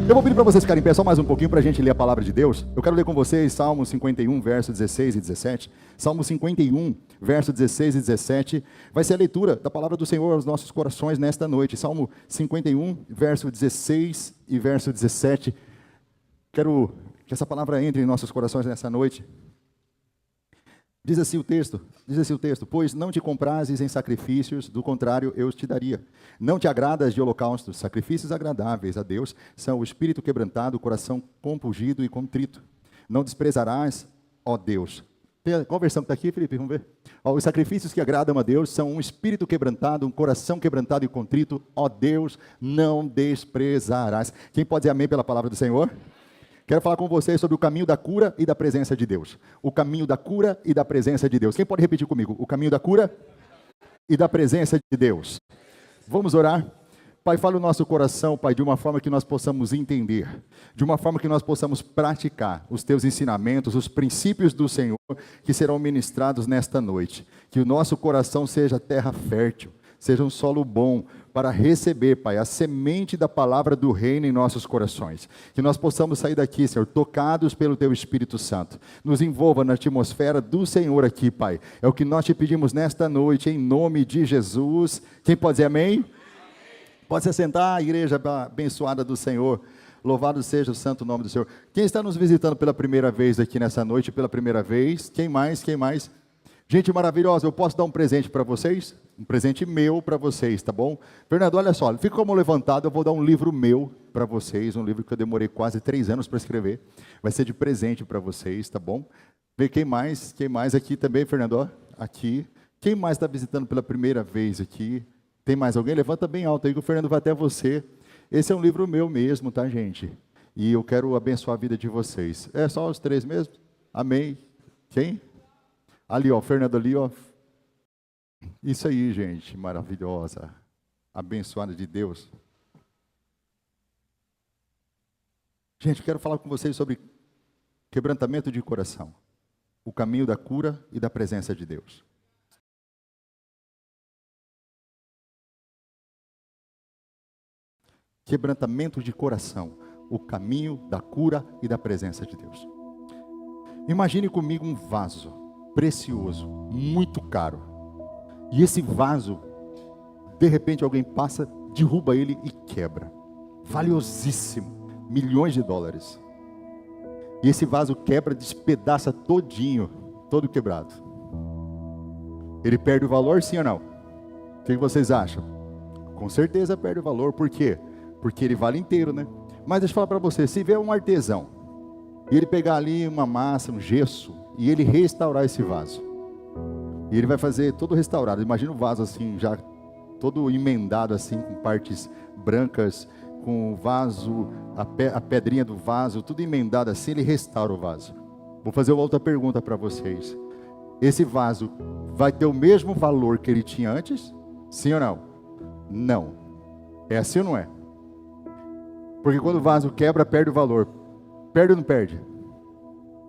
Eu vou pedir para vocês ficarem em pé só mais um pouquinho para a gente ler a palavra de Deus. Eu quero ler com vocês Salmo 51, verso 16 e 17. Salmo 51, verso 16 e 17. Vai ser a leitura da palavra do Senhor aos nossos corações nesta noite. Salmo 51, verso 16 e verso 17. Quero que essa palavra entre em nossos corações nessa noite. Diz assim o texto, pois não te comprases em sacrifícios, do contrário eu te daria. Não te agradas de holocaustos, sacrifícios agradáveis a Deus são o espírito quebrantado, o coração compungido e contrito. Não desprezarás, ó Deus. Qual versão que está aqui, Felipe? Vamos ver. Os sacrifícios que agradam a Deus são um espírito quebrantado, um coração quebrantado e contrito. Ó Deus, não desprezarás. Quem pode dizer amém pela palavra do Senhor? Quero falar com vocês sobre o caminho da cura e da presença de Deus. O caminho da cura e da presença de Deus. Quem pode repetir comigo? O caminho da cura e da presença de Deus. Vamos orar? Pai, fala o nosso coração, Pai, de uma forma que nós possamos entender, de uma forma que nós possamos praticar os Teus ensinamentos, os princípios do Senhor que serão ministrados nesta noite. Que o nosso coração seja terra fértil, seja um solo bom, para receber, Pai, a semente da palavra do reino em nossos corações. Que nós possamos sair daqui, Senhor, tocados pelo Teu Espírito Santo. Nos envolva na atmosfera do Senhor aqui, Pai. É o que nós te pedimos nesta noite, em nome de Jesus. Quem pode dizer amém? Amém. Pode se sentar, igreja abençoada do Senhor. Louvado seja o santo nome do Senhor. Quem está nos visitando pela primeira vez aqui nessa noite, pela primeira vez? Quem mais? Quem mais? Gente maravilhosa, eu posso dar um presente para vocês? Um presente meu para vocês, tá bom? Fernando, olha só, fica como levantado, eu vou dar um livro meu para vocês, um livro que eu demorei quase 3 anos para escrever. Vai ser de presente para vocês, tá bom? Vê quem mais aqui também, Fernando, ó, aqui. Quem mais está visitando pela primeira vez aqui? Tem mais alguém? Levanta bem alto aí que o Fernando vai até você. Esse é um livro meu mesmo, tá, gente? E eu quero abençoar a vida de vocês. É só os 3 mesmo? Amém. Quem? Ali, ó, Fernando ali, ó. Isso aí, gente, maravilhosa. Abençoada de Deus. Gente, eu quero falar com vocês sobre quebrantamento de coração. O caminho da cura e da presença de Deus. Quebrantamento de coração. O caminho da cura e da presença de Deus. Imagine comigo um vaso precioso, muito caro. E esse vaso, de repente alguém passa, derruba ele e quebra. Valiosíssimo, milhões de dólares. E esse vaso quebra, despedaça todinho, todo quebrado. Ele perde o valor, sim ou não? O que vocês acham? Com certeza perde o valor, por quê? Porque ele vale inteiro, né? Mas deixa eu falar para você, se vier um artesão, e ele pegar ali uma massa, um gesso, e ele restaurar esse vaso. E ele vai fazer todo restaurado. Imagina o vaso assim, já todo emendado assim, com partes brancas, com o vaso, a pedrinha do vaso, tudo emendado assim, ele restaura o vaso. Vou fazer outra pergunta para vocês. Esse vaso vai ter o mesmo valor que ele tinha antes? Sim ou não? Não. É assim ou não é? Porque quando o vaso quebra, perde o valor. Perde ou não perde?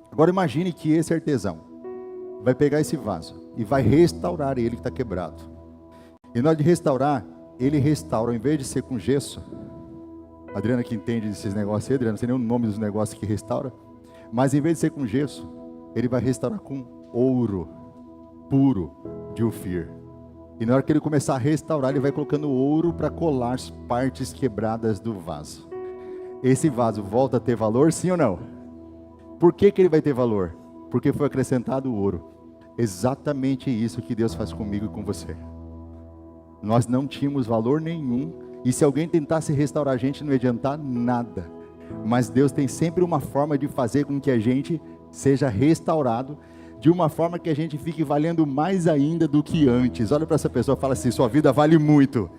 Agora imagine que esse artesão vai pegar esse vaso e vai restaurar ele que está quebrado. E na hora de restaurar, ele restaura, ao invés de ser com gesso. A Adriana que entende desses negócios aí, Adriana, não sei nem o nome dos negócios que restaura. Mas em vez de ser com gesso, ele vai restaurar com ouro puro de Ofir. E na hora que ele começar a restaurar, ele vai colocando ouro para colar as partes quebradas do vaso. Esse vaso volta a ter valor, sim ou não? Por que ele vai ter valor? Porque foi acrescentado o ouro. Exatamente isso que Deus faz comigo e com você. Nós não tínhamos valor nenhum. E se alguém tentasse restaurar a gente, não ia adiantar nada. Mas Deus tem sempre uma forma de fazer com que a gente seja restaurado, de uma forma que a gente fique valendo mais ainda do que antes. Olha para essa pessoa e fala assim, sua vida vale muito.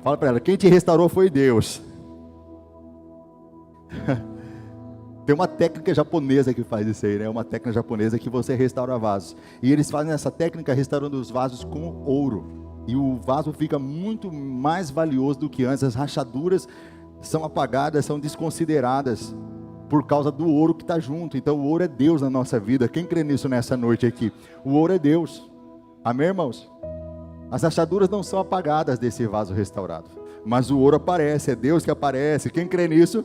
Fala para ela, quem te restaurou foi Deus. Tem uma técnica japonesa que faz isso aí, né? Uma técnica japonesa que você restaura vasos. E eles fazem essa técnica restaurando os vasos com ouro. E o vaso fica muito mais valioso do que antes. As rachaduras são apagadas, são desconsideradas por causa do ouro que está junto. Então o ouro é Deus na nossa vida. Quem crê nisso nessa noite aqui? O ouro é Deus. Amém, irmãos? As rachaduras não são apagadas desse vaso restaurado. Mas o ouro aparece, é Deus que aparece. Quem crê nisso?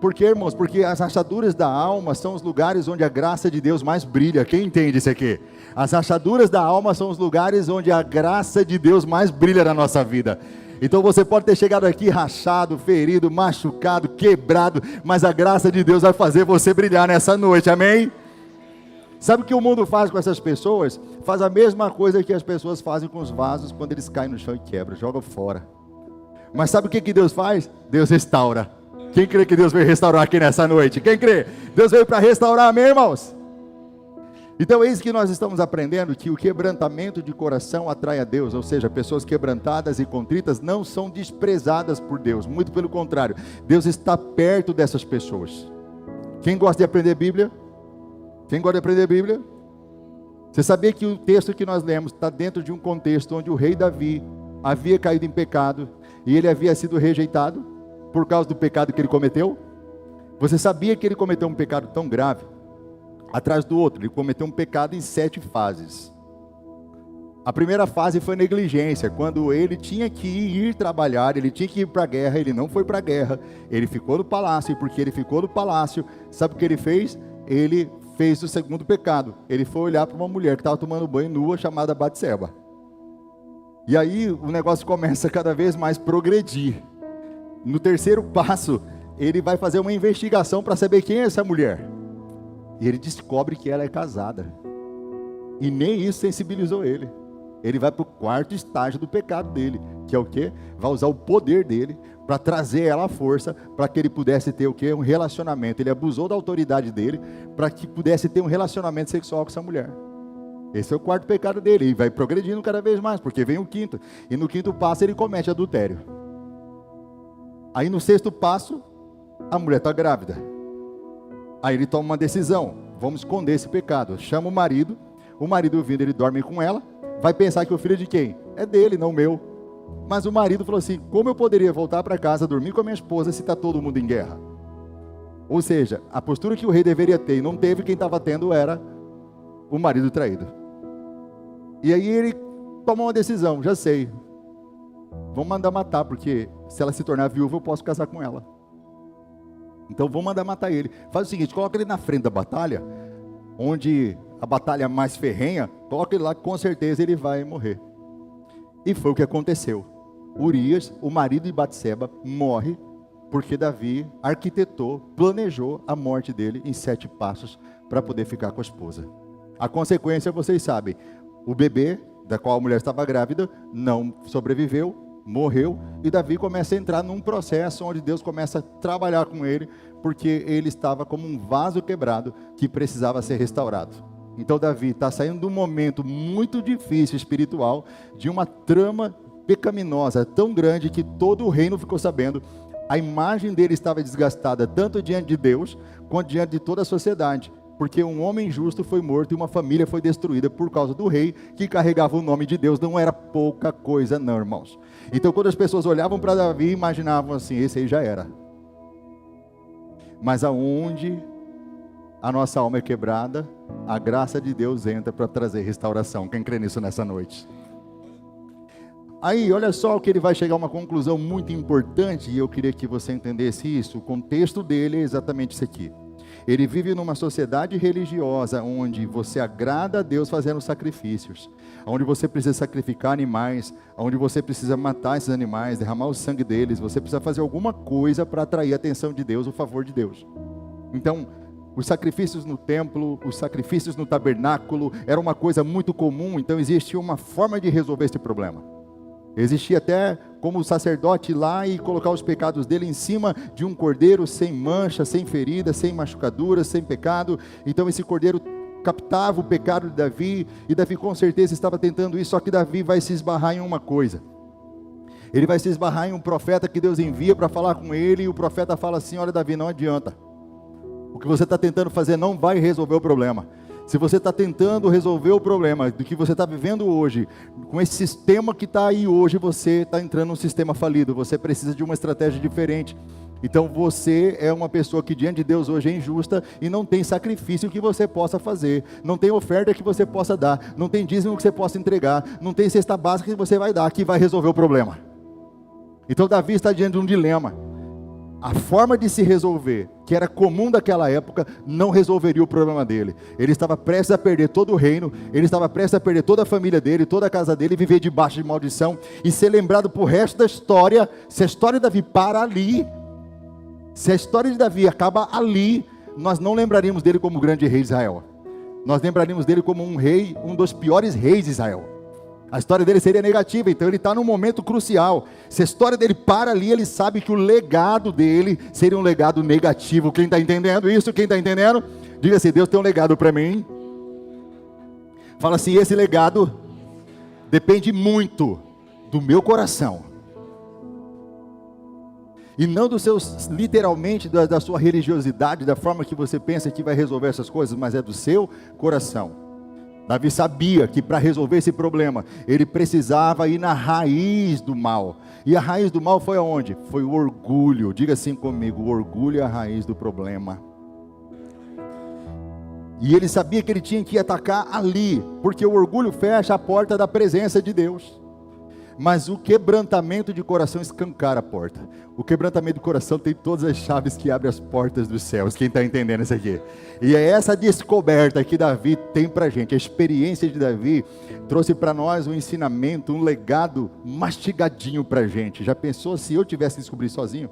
Por quê, irmãos? Porque as rachaduras da alma são os lugares onde a graça de Deus mais brilha. Quem entende isso aqui? As rachaduras da alma são os lugares onde a graça de Deus mais brilha na nossa vida. Então você pode ter chegado aqui rachado, ferido, machucado, quebrado, mas a graça de Deus vai fazer você brilhar nessa noite, amém? Sabe o que o mundo faz com essas pessoas? Faz a mesma coisa que as pessoas fazem com os vasos quando eles caem no chão e quebram, jogam fora. Mas sabe o que Deus faz? Deus restaura. Quem crê que Deus veio restaurar aqui nessa noite? Quem crê? Deus veio para restaurar, amém, irmãos? Então é isso que nós estamos aprendendo, que o quebrantamento de coração atrai a Deus, ou seja, pessoas quebrantadas e contritas não são desprezadas por Deus, muito pelo contrário, Deus está perto dessas pessoas. Quem gosta de aprender Bíblia? Quem gosta de aprender Bíblia? Você sabia que o texto que nós lemos está dentro de um contexto onde o rei Davi havia caído em pecado e ele havia sido rejeitado por causa do pecado que ele cometeu? Você sabia que ele cometeu um pecado tão grave, atrás do outro? Ele cometeu um pecado em 7 fases. A primeira fase foi negligência, quando ele tinha que ir trabalhar, ele tinha que ir para a guerra, ele não foi para a guerra, ele ficou no palácio, e porque ele ficou no palácio, sabe o que ele fez? Ele fez o segundo pecado, ele foi olhar para uma mulher que estava tomando banho nua, chamada Batseba. E aí o negócio começa cada vez mais a progredir. No terceiro passo, ele vai fazer uma investigação para saber quem é essa mulher. E ele descobre que ela é casada. E nem isso sensibilizou ele. Ele vai para o 4º estágio do pecado dele, que é o quê? Vai usar o poder dele para trazer ela à força, para que ele pudesse ter o quê? Um relacionamento. Ele abusou da autoridade dele, para que pudesse ter um relacionamento sexual com essa mulher. Esse é o 4º pecado dele, e vai progredindo cada vez mais, porque vem o 5º. E no 5º passo ele comete adultério. Aí no 6º passo, a mulher está grávida. Aí ele toma uma decisão, vamos esconder esse pecado. Chama o marido vindo, ele dorme com ela, vai pensar que o filho é de quem? É dele, não meu. Mas o marido falou assim, como eu poderia voltar para casa, dormir com a minha esposa, se está todo mundo em guerra? Ou seja, a postura que o rei deveria ter, e não teve, quem estava tendo era o marido traído. E aí ele toma uma decisão, já sei, vamos mandar matar, porque se ela se tornar viúva, eu posso casar com ela. Então vamos mandar matar ele. Faz o seguinte, coloca ele na frente da batalha, onde a batalha mais ferrenha, coloca ele lá, com certeza ele vai morrer. E foi o que aconteceu. Urias, o marido de Batseba, morre, porque Davi arquitetou, planejou a morte dele em 7 passos, para poder ficar com a esposa. A consequência, vocês sabem, o bebê, da qual a mulher estava grávida, não sobreviveu, morreu, e Davi começa a entrar num processo onde Deus começa a trabalhar com ele, porque ele estava como um vaso quebrado que precisava ser restaurado. Então Davi está saindo de um momento muito difícil espiritual, de uma trama pecaminosa tão grande que todo o reino ficou sabendo. A imagem dele estava desgastada tanto diante de Deus quanto diante de toda a sociedade, porque um homem justo foi morto e uma família foi destruída por causa do rei que carregava o nome de Deus. Não era pouca coisa não, irmãos. Então quando as pessoas olhavam para Davi, imaginavam assim, esse aí já era. Mas aonde a nossa alma é quebrada, a graça de Deus entra para trazer restauração. Quem crê nisso nessa noite? Aí, olha só que ele vai chegar a uma conclusão muito importante, e eu queria que você entendesse isso. O contexto dele é exatamente isso aqui. Ele vive numa sociedade religiosa, onde você agrada a Deus fazendo sacrifícios, onde você precisa sacrificar animais, onde você precisa matar esses animais, derramar o sangue deles, você precisa fazer alguma coisa para atrair a atenção de Deus, o favor de Deus. Então, os sacrifícios no templo, os sacrifícios no tabernáculo, era uma coisa muito comum, então existia uma forma de resolver esse problema. Existia até como o sacerdote ir lá e colocar os pecados dele em cima de um cordeiro sem mancha, sem ferida, sem machucaduras, sem pecado. Então esse cordeiro captava o pecado de Davi, e Davi com certeza estava tentando isso, só que Davi vai se esbarrar em uma coisa. Ele vai se esbarrar em um profeta que Deus envia para falar com ele, e o profeta fala assim, olha Davi, não adianta. O que você está tentando fazer não vai resolver o problema. Se você está tentando resolver o problema do que você está vivendo hoje, com esse sistema que está aí hoje, você está entrando num sistema falido, você precisa de uma estratégia diferente. Então você é uma pessoa que diante de Deus hoje é injusta, e não tem sacrifício que você possa fazer, não tem oferta que você possa dar, não tem dízimo que você possa entregar, não tem cesta básica que você vai dar, que vai resolver o problema. Então Davi está diante de um dilema. a forma de se resolver, que era comum daquela época, não resolveria o problema dele. Ele estava prestes a perder todo o reino, ele estava prestes a perder toda a família dele, toda a casa dele, viver debaixo de maldição, e ser lembrado para o resto da história. Se a história de Davi para ali, se a história de Davi acaba ali, nós não lembraríamos dele como grande rei de Israel. Nós lembraríamos dele como um rei, um dos piores reis de Israel. A história dele seria negativa, então ele está num momento crucial. Se a história dele para ali, ele sabe que o legado dele seria um legado negativo. Quem está entendendo isso? Quem está entendendo? Diga assim: Deus tem um legado para mim. Fala assim: esse legado depende muito do meu coração. E não dos seus, literalmente, da sua religiosidade, da forma que você pensa que vai resolver essas coisas, mas é do seu coração. Davi sabia que para resolver esse problema, ele precisava ir na raiz do mal. E a raiz do mal foi aonde? Foi o orgulho. Diga assim comigo: o orgulho é a raiz do problema. E ele sabia que ele tinha que atacar ali, porque o orgulho fecha a porta da presença de Deus. Mas o quebrantamento de coração escancara a porta. O quebrantamento de coração tem todas as chaves que abrem as portas dos céus. Quem está entendendo isso aqui? E é essa descoberta que Davi tem para a gente. A experiência de Davi trouxe para nós um ensinamento, um legado mastigadinho para a gente. Já pensou se eu tivesse que descobrir sozinho?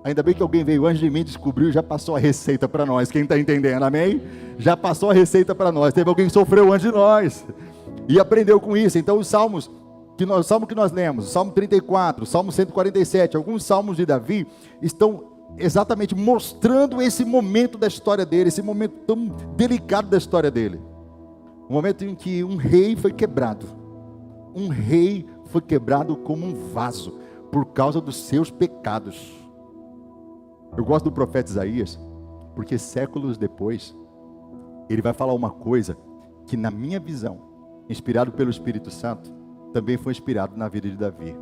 Ainda bem que alguém veio antes de mim, descobriu e já passou a receita para nós. Quem está entendendo? Amém? Já passou a receita para nós. Teve alguém que sofreu antes de nós e aprendeu com isso. Então os salmos... o salmo que nós lemos, o Salmo 34, o Salmo 147, alguns salmos de Davi estão exatamente mostrando esse momento da história dele, esse momento tão delicado da história dele. O momento em que um rei foi quebrado. Um rei foi quebrado como um vaso, por causa dos seus pecados. Eu gosto do profeta Isaías, porque séculos depois, ele vai falar uma coisa que, na minha visão, inspirado pelo Espírito Santo, também foi inspirado na vida de Davi.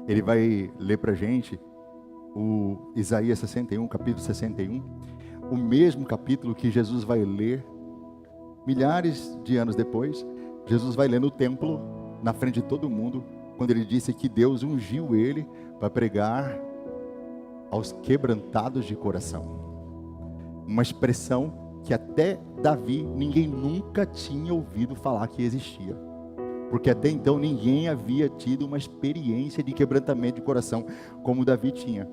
Ele vai ler para a gente o Isaías 61, capítulo 61, o mesmo capítulo que Jesus vai ler milhares de anos depois. Jesus vai ler no templo, na frente de todo mundo, quando ele disse que Deus ungiu ele para pregar aos quebrantados de coração. Uma expressão que até Davi ninguém nunca tinha ouvido falar que existia. Porque até então ninguém havia tido uma experiência de quebrantamento de coração como Davi tinha.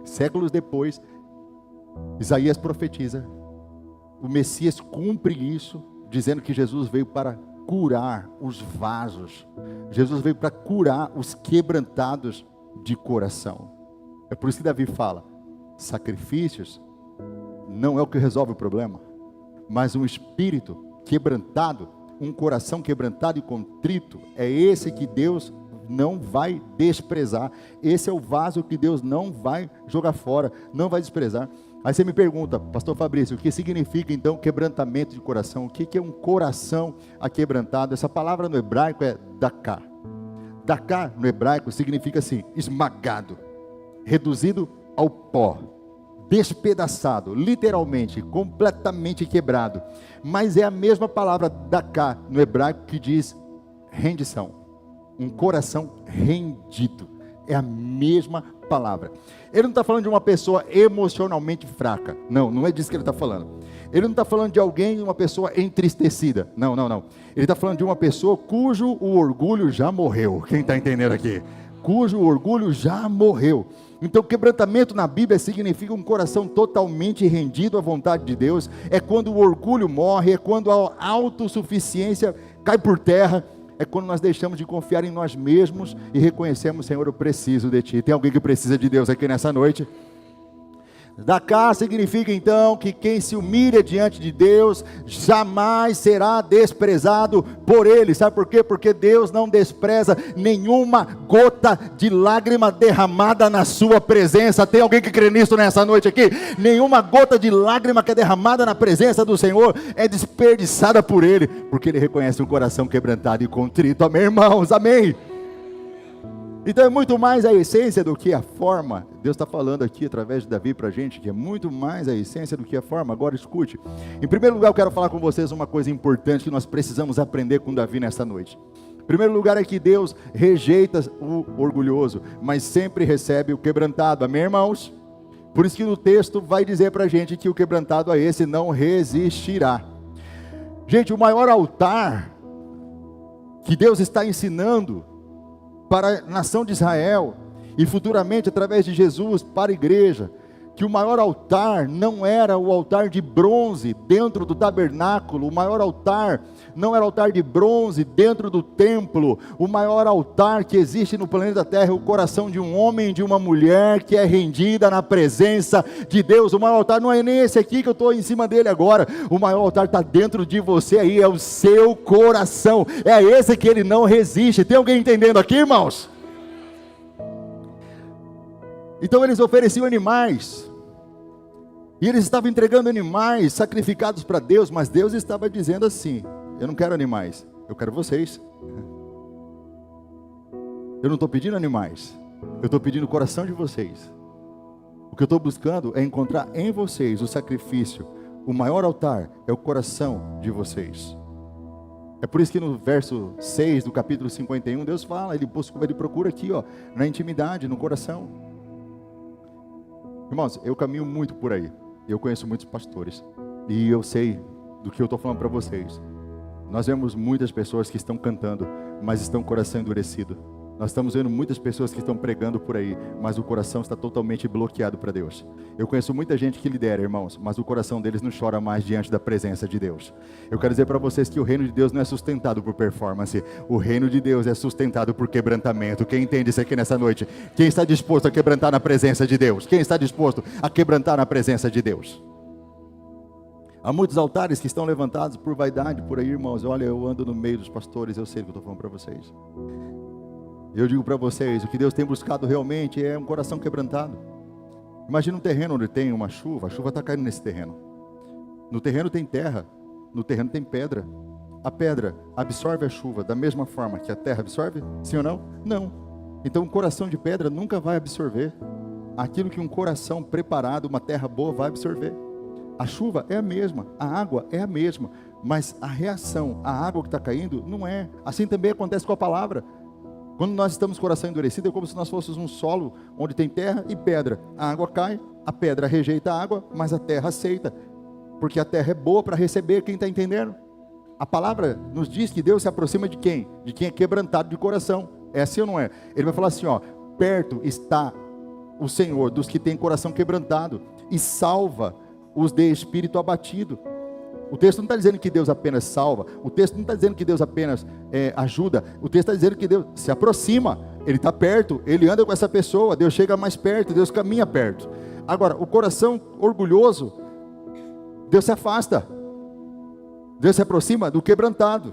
Séculos depois, Isaías profetiza, o Messias cumpre isso, dizendo que Jesus veio para curar os vasos. Jesus veio para curar os quebrantados de coração. É por isso que Davi fala: sacrifícios não é o que resolve o problema, mas um espírito quebrantado, um coração quebrantado e contrito, é esse que Deus não vai desprezar. Esse é o vaso que Deus não vai jogar fora, não vai desprezar. Aí você me pergunta: pastor Fabrício, o que significa então quebrantamento de coração? O que é um coração aquebrantado? Essa palavra no hebraico é daká. Daká no hebraico significa assim: esmagado, reduzido ao pó, despedaçado, literalmente, completamente quebrado. Mas é a mesma palavra daká no hebraico que diz rendição. Um coração rendido. É a mesma palavra. Ele não está falando de uma pessoa emocionalmente fraca. Não, não é disso que ele está falando. Ele não está falando de alguém, uma pessoa entristecida. Não, não, não. Ele está falando de uma pessoa cujo o orgulho já morreu. Quem está entendendo aqui? Cujo orgulho já morreu. Então, quebrantamento na Bíblia significa um coração totalmente rendido à vontade de Deus. É quando o orgulho morre, é quando a autossuficiência cai por terra, é quando nós deixamos de confiar em nós mesmos e reconhecemos: Senhor, eu preciso de Ti. Tem alguém que precisa de Deus aqui nessa noite? Daká significa então que quem se humilha diante de Deus jamais será desprezado por Ele. Sabe por quê? Porque Deus não despreza nenhuma gota de lágrima derramada na sua presença. Tem alguém que crê nisso nessa noite aqui? Nenhuma gota de lágrima que é derramada na presença do Senhor é desperdiçada por Ele, porque Ele reconhece um coração quebrantado e contrito. Amém, irmãos? Amém? Então é muito mais a essência do que a forma. Deus está falando aqui através de Davi para a gente, que é muito mais a essência do que a forma. Agora escute. Em primeiro lugar, eu quero falar com vocês uma coisa importante que nós precisamos aprender com Davi nesta noite. Em primeiro lugar é que Deus rejeita o orgulhoso, mas sempre recebe o quebrantado. Amém, irmãos? Por isso que no texto vai dizer para a gente que o quebrantado a esse não resistirá. Gente, o maior altar que Deus está ensinando para a nação de Israel, e futuramente através de Jesus para a igreja, que o maior altar não era o altar de bronze dentro do tabernáculo, o maior altar não era o altar de bronze dentro do templo, o maior altar que existe no planeta Terra é o coração de um homem e de uma mulher que é rendida na presença de Deus. O maior altar não é nem esse aqui que eu estou em cima dele agora, o maior altar está dentro de você aí, é o seu coração, é esse que ele não resiste. Tem alguém entendendo aqui, irmãos? Então eles ofereciam animais, e eles estavam entregando animais sacrificados para Deus, mas Deus estava dizendo assim: eu não quero animais, eu quero vocês. Eu não estou pedindo animais, eu estou pedindo o coração de vocês. O que eu estou buscando é encontrar em vocês o sacrifício. O maior altar é o coração de vocês. É por isso que no verso 6 do capítulo 51, Deus fala, ele procura aqui, ó, na intimidade, no coração. Irmãos, eu caminho muito por aí, eu conheço muitos pastores, e eu sei do que eu estou falando para vocês. Nós vemos muitas pessoas que estão cantando, mas estão com o coração endurecido. Nós estamos vendo muitas pessoas que estão pregando por aí, mas o coração está totalmente bloqueado para Deus. Eu conheço muita gente que lidera, irmãos, mas o coração deles não chora mais diante da presença de Deus. Eu quero dizer para vocês que o reino de Deus não é sustentado por performance, o reino de Deus é sustentado por quebrantamento. Quem entende isso aqui nessa noite? Quem está disposto a quebrantar na presença de Deus? Quem está disposto a quebrantar na presença de Deus? Há muitos altares que estão levantados por vaidade por aí, irmãos. Olha, eu ando no meio dos pastores, eu sei o que eu estou falando para vocês. Eu digo para vocês, o que Deus tem buscado realmente é um coração quebrantado. Imagina um terreno onde tem uma chuva, a chuva está caindo nesse terreno. No terreno tem terra, no terreno tem pedra. A pedra absorve a chuva da mesma forma que a terra absorve? Sim ou não? Não. Então um coração de pedra nunca vai absorver aquilo que um coração preparado, uma terra boa vai absorver. A chuva é a mesma, a água é a mesma, mas a reação, a água que está caindo, não é. Assim também acontece com a palavra. Quando nós estamos com o coração endurecido, é como se nós fôssemos um solo onde tem terra e pedra. A água cai, a pedra rejeita a água, mas a terra aceita, porque a terra é boa para receber. Quem está entendendo? A palavra nos diz que Deus se aproxima de quem? De quem é quebrantado de coração. É assim ou não é? Ele vai falar assim, ó: perto está o Senhor dos que têm coração quebrantado e salva os de espírito abatido. O texto não está dizendo que Deus apenas salva, o texto não está dizendo que Deus apenas ajuda, o texto está dizendo que Deus se aproxima, Ele está perto, Ele anda com essa pessoa, Deus chega mais perto, Deus caminha perto. Agora, o coração orgulhoso, Deus se afasta, Deus se aproxima do quebrantado.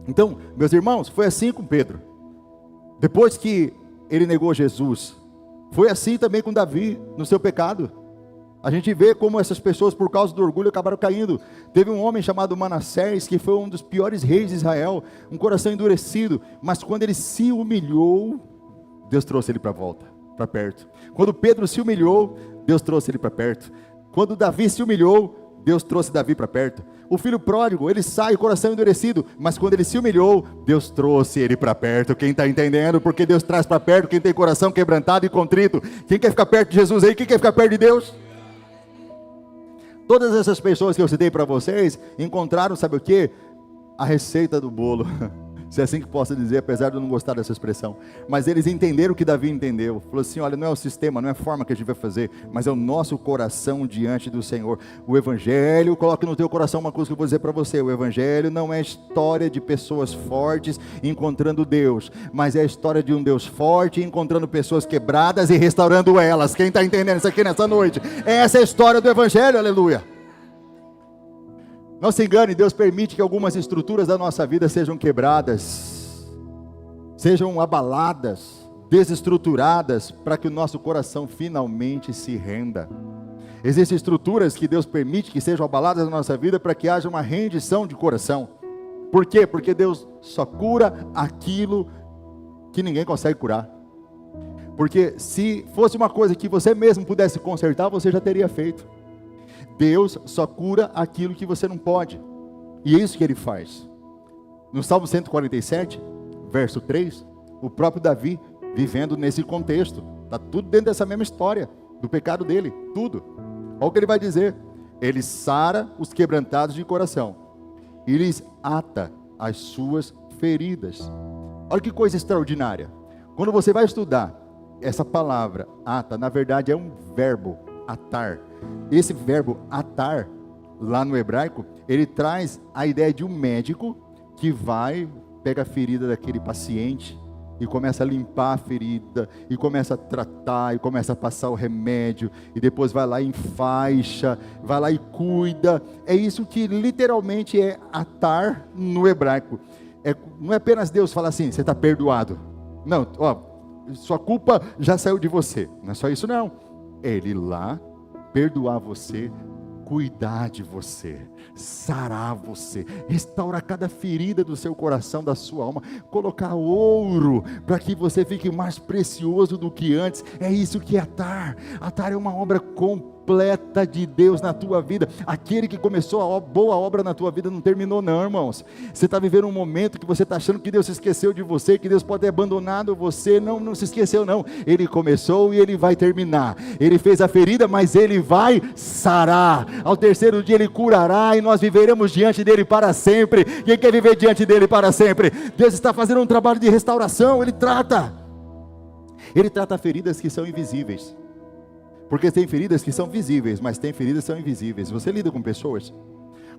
Então, meus irmãos, foi assim com Pedro. Depois que ele negou Jesus, foi assim também com Davi, no seu pecado. A gente vê como essas pessoas, por causa do orgulho, acabaram caindo. Teve um homem chamado Manassés, que foi um dos piores reis de Israel, um coração endurecido, mas quando ele se humilhou, Deus trouxe ele para volta, para perto. Quando Pedro se humilhou, Deus trouxe ele para perto. Quando Davi se humilhou, Deus trouxe Davi para perto. O filho pródigo, ele sai, coração endurecido, mas quando ele se humilhou, Deus trouxe ele para perto. Quem está entendendo? Porque Deus traz para perto quem tem coração quebrantado e contrito. Quem quer ficar perto de Jesus aí? Quem quer ficar perto de Deus? Todas essas pessoas que eu citei para vocês, encontraram, sabe o que? A receita do bolo. Se é assim que posso dizer, apesar de eu não gostar dessa expressão. Mas eles entenderam o que Davi entendeu. Falou assim, olha, não é o sistema, não é a forma que a gente vai fazer, mas é o nosso coração diante do Senhor. O Evangelho, coloque no teu coração uma coisa que eu vou dizer para você. O Evangelho não é história de pessoas fortes encontrando Deus, mas é a história de um Deus forte encontrando pessoas quebradas e restaurando elas. Quem está entendendo isso aqui nessa noite? Essa é a história do Evangelho, aleluia. Não se engane, Deus permite que algumas estruturas da nossa vida sejam quebradas, sejam abaladas, desestruturadas, para que o nosso coração finalmente se renda. Existem estruturas que Deus permite que sejam abaladas na nossa vida para que haja uma rendição de coração. Por quê? Porque Deus só cura aquilo que ninguém consegue curar. Porque se fosse uma coisa que você mesmo pudesse consertar, você já teria feito. Deus só cura aquilo que você não pode. E é isso que Ele faz. No Salmo 147, verso 3, o próprio Davi, vivendo nesse contexto. Está tudo dentro dessa mesma história. do pecado dele, tudo. Olha o que ele vai dizer: ele sara os quebrantados de coração e lhes ata as suas feridas. Olha que coisa extraordinária. Quando você vai estudar essa palavra ata, na verdade é um verbo, atar. Esse verbo atar, lá no hebraico, ele traz a ideia de um médico que pega a ferida daquele paciente e começa a limpar a ferida, e começa a tratar, e começa a passar o remédio, e depois vai lá e enfaixa, vai lá e cuida. É isso que literalmente é atar no hebraico. Não é apenas Deus falar assim, você está perdoado. Não, sua culpa já saiu de você. Não é só isso não. É Ele lá perdoar você, cuidar de você, sarar você, restaurar cada ferida do seu coração, da sua alma, colocar ouro para que você fique mais precioso do que antes. É isso que é atar. Atar é uma obra completa de Deus na tua vida. Aquele que começou a boa obra na tua vida não terminou não, irmãos. Você está vivendo um momento que você está achando que Deus se esqueceu de você, que Deus pode ter abandonado você. Não se esqueceu não. Ele começou e Ele vai terminar. Ele fez a ferida, mas Ele vai sarar. Ao terceiro dia Ele curará e nós viveremos diante dEle para sempre. Quem quer viver diante dEle para sempre? Deus está fazendo um trabalho de restauração. Ele trata feridas que são invisíveis. Porque tem feridas que são visíveis, mas tem feridas que são invisíveis. Você lida com pessoas.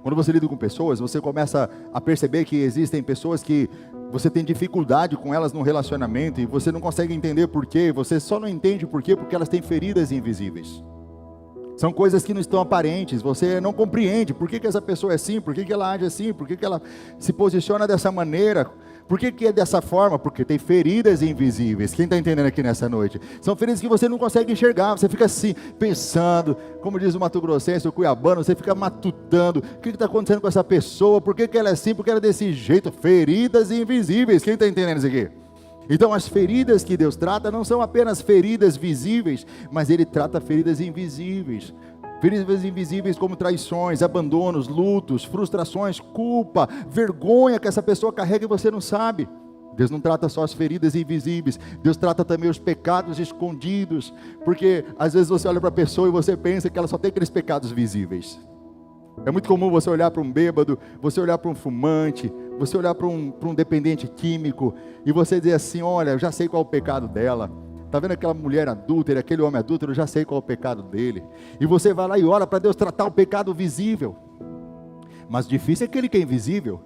Quando você lida com pessoas, você começa a perceber que existem pessoas que você tem dificuldade com elas no relacionamento e você não consegue entender por quê. Você só não entende por quê, porque elas têm feridas invisíveis. São coisas que não estão aparentes, você não compreende por que essa pessoa é assim, por que ela age assim, por que ela se posiciona dessa maneira, por que é dessa forma, porque tem feridas invisíveis. Quem está entendendo aqui nessa noite? São feridas que você não consegue enxergar, você fica assim, pensando, como diz o Mato Grossense, o cuiabano, você fica matutando, o que está acontecendo com essa pessoa, por que ela é assim, por que ela é desse jeito, feridas invisíveis. Quem está entendendo isso aqui? Então as feridas que Deus trata não são apenas feridas visíveis, mas Ele trata feridas invisíveis. Feridas invisíveis como traições, abandonos, lutos, frustrações, culpa, vergonha que essa pessoa carrega e você não sabe. Deus não trata só as feridas invisíveis, Deus trata também os pecados escondidos, porque às vezes você olha para a pessoa e você pensa que ela só tem aqueles pecados visíveis. É muito comum você olhar para um bêbado, você olhar para um fumante, você olhar para um dependente químico e você dizer assim, olha, eu já sei qual é o pecado dela. Está vendo aquela mulher adúltera, aquele homem adúltero, eu já sei qual é o pecado dele. E você vai lá e ora para Deus tratar o pecado visível. Mas difícil é aquele que é invisível,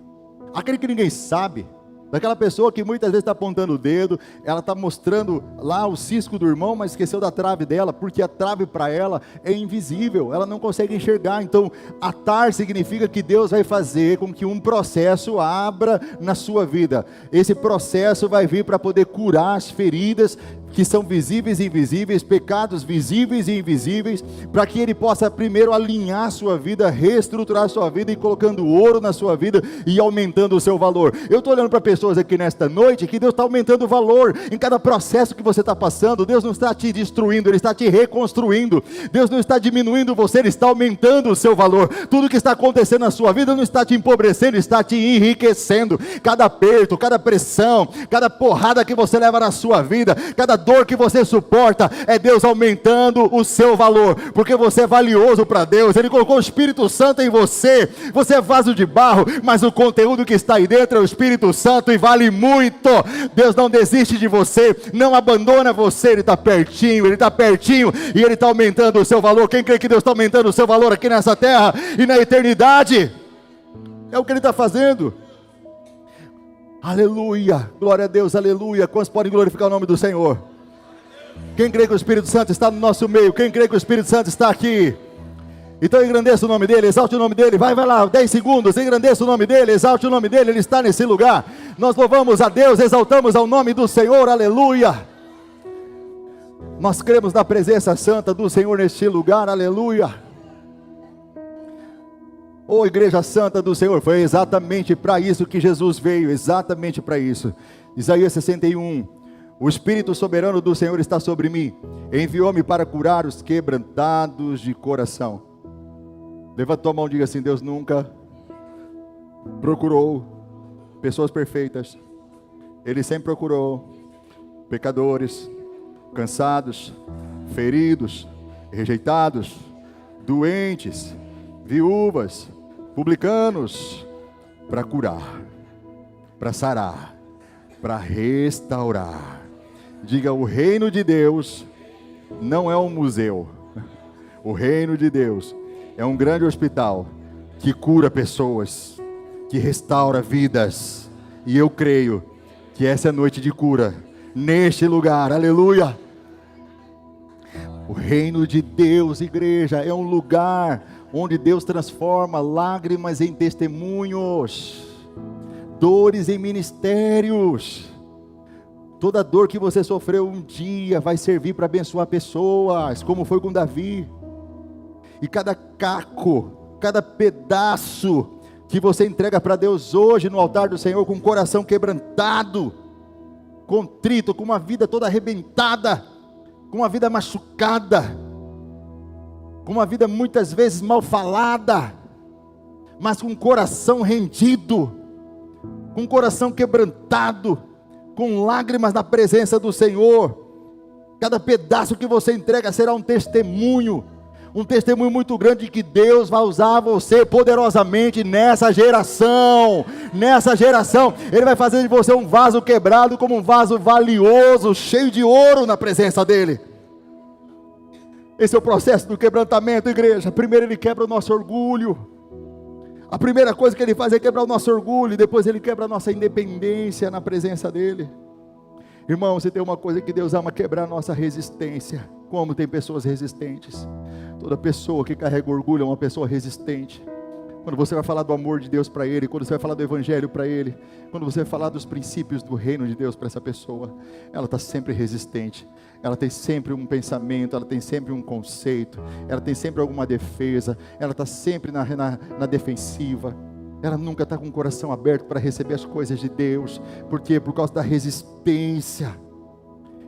aquele que ninguém sabe. Daquela pessoa que muitas vezes está apontando o dedo, ela está mostrando lá o cisco do irmão, mas esqueceu da trave dela, porque a trave para ela é invisível, ela não consegue enxergar. Então, atar significa que Deus vai fazer com que um processo abra na sua vida. Esse processo vai vir para poder curar as feridas que são visíveis e invisíveis, pecados visíveis e invisíveis, para que Ele possa primeiro alinhar a sua vida, reestruturar a sua vida e colocando ouro na sua vida e aumentando o seu valor. Eu estou olhando para pessoas aqui nesta noite que Deus está aumentando o valor em cada processo que você está passando. Deus não está te destruindo, Ele está te reconstruindo. Deus não está diminuindo você, Ele está aumentando o seu valor. Tudo que está acontecendo na sua vida não está te empobrecendo, está te enriquecendo. Cada aperto, cada pressão, cada porrada que você leva na sua vida, cada dor que você suporta, é Deus aumentando o seu valor, porque você é valioso para Deus. Ele colocou o Espírito Santo em você. Você é vaso de barro, mas o conteúdo que está aí dentro é o Espírito Santo e vale muito. Deus não desiste de você, não abandona você. Ele está pertinho e Ele está aumentando o seu valor. Quem crê que Deus está aumentando o seu valor aqui nessa terra e na eternidade? É o que Ele está fazendo. Aleluia, glória a Deus, aleluia. Quantos podem glorificar o nome do Senhor? Quem crê que o Espírito Santo está no nosso meio? Quem crê que o Espírito Santo está aqui? Então engrandeça o nome dEle, exalte o nome dEle. Vai lá, 10 segundos, engrandeça o nome dEle, exalte o nome dEle. Ele está nesse lugar. Nós louvamos a Deus, exaltamos ao nome do Senhor, aleluia. Nós cremos na presença santa do Senhor neste lugar, aleluia. Ô Igreja Santa do Senhor, foi exatamente para isso que Jesus veio, exatamente para isso. Isaías 61, o Espírito soberano do Senhor está sobre mim, enviou-me para curar os quebrantados de coração. Levanta tua mão e diga assim, Deus nunca procurou pessoas perfeitas, Ele sempre procurou pecadores, cansados, feridos, rejeitados, doentes, viúvas, publicanos, para curar, para sarar, para restaurar. Diga: o reino de Deus não é um museu. O reino de Deus é um grande hospital que cura pessoas, que restaura vidas. E eu creio que essa é a noite de cura neste lugar. Aleluia! O reino de Deus, igreja, é um lugar onde Deus transforma lágrimas em testemunhos, dores em ministérios. Toda dor que você sofreu um dia vai servir para abençoar pessoas, como foi com Davi. E cada caco, cada pedaço que você entrega para Deus hoje no altar do Senhor, com o coração quebrantado, contrito, com uma vida toda arrebentada, com uma vida machucada, com uma vida muitas vezes mal falada, mas com o coração rendido, com o coração quebrantado, com lágrimas na presença do Senhor. Cada pedaço que você entrega será um testemunho muito grande, que Deus vai usar você poderosamente nessa geração. Ele vai fazer de você um vaso quebrado como um vaso valioso, cheio de ouro na presença dEle. Esse é o processo do quebrantamento, igreja. Primeiro Ele quebra o nosso orgulho. A primeira coisa que Ele faz é quebrar o nosso orgulho, e depois Ele quebra a nossa independência na presença dEle. Irmão, se tem uma coisa que Deus ama, quebrar a nossa resistência. Como tem pessoas resistentes. Toda pessoa que carrega orgulho é uma pessoa resistente. Quando você vai falar do amor de Deus para ele, quando você vai falar do evangelho para ele, quando você vai falar dos princípios do reino de Deus para essa pessoa, ela está sempre resistente. Ela tem sempre um pensamento, ela tem sempre um conceito, ela tem sempre alguma defesa, ela está sempre na defensiva. Ela nunca está com o coração aberto para receber as coisas de Deus. Por quê? Por causa da resistência.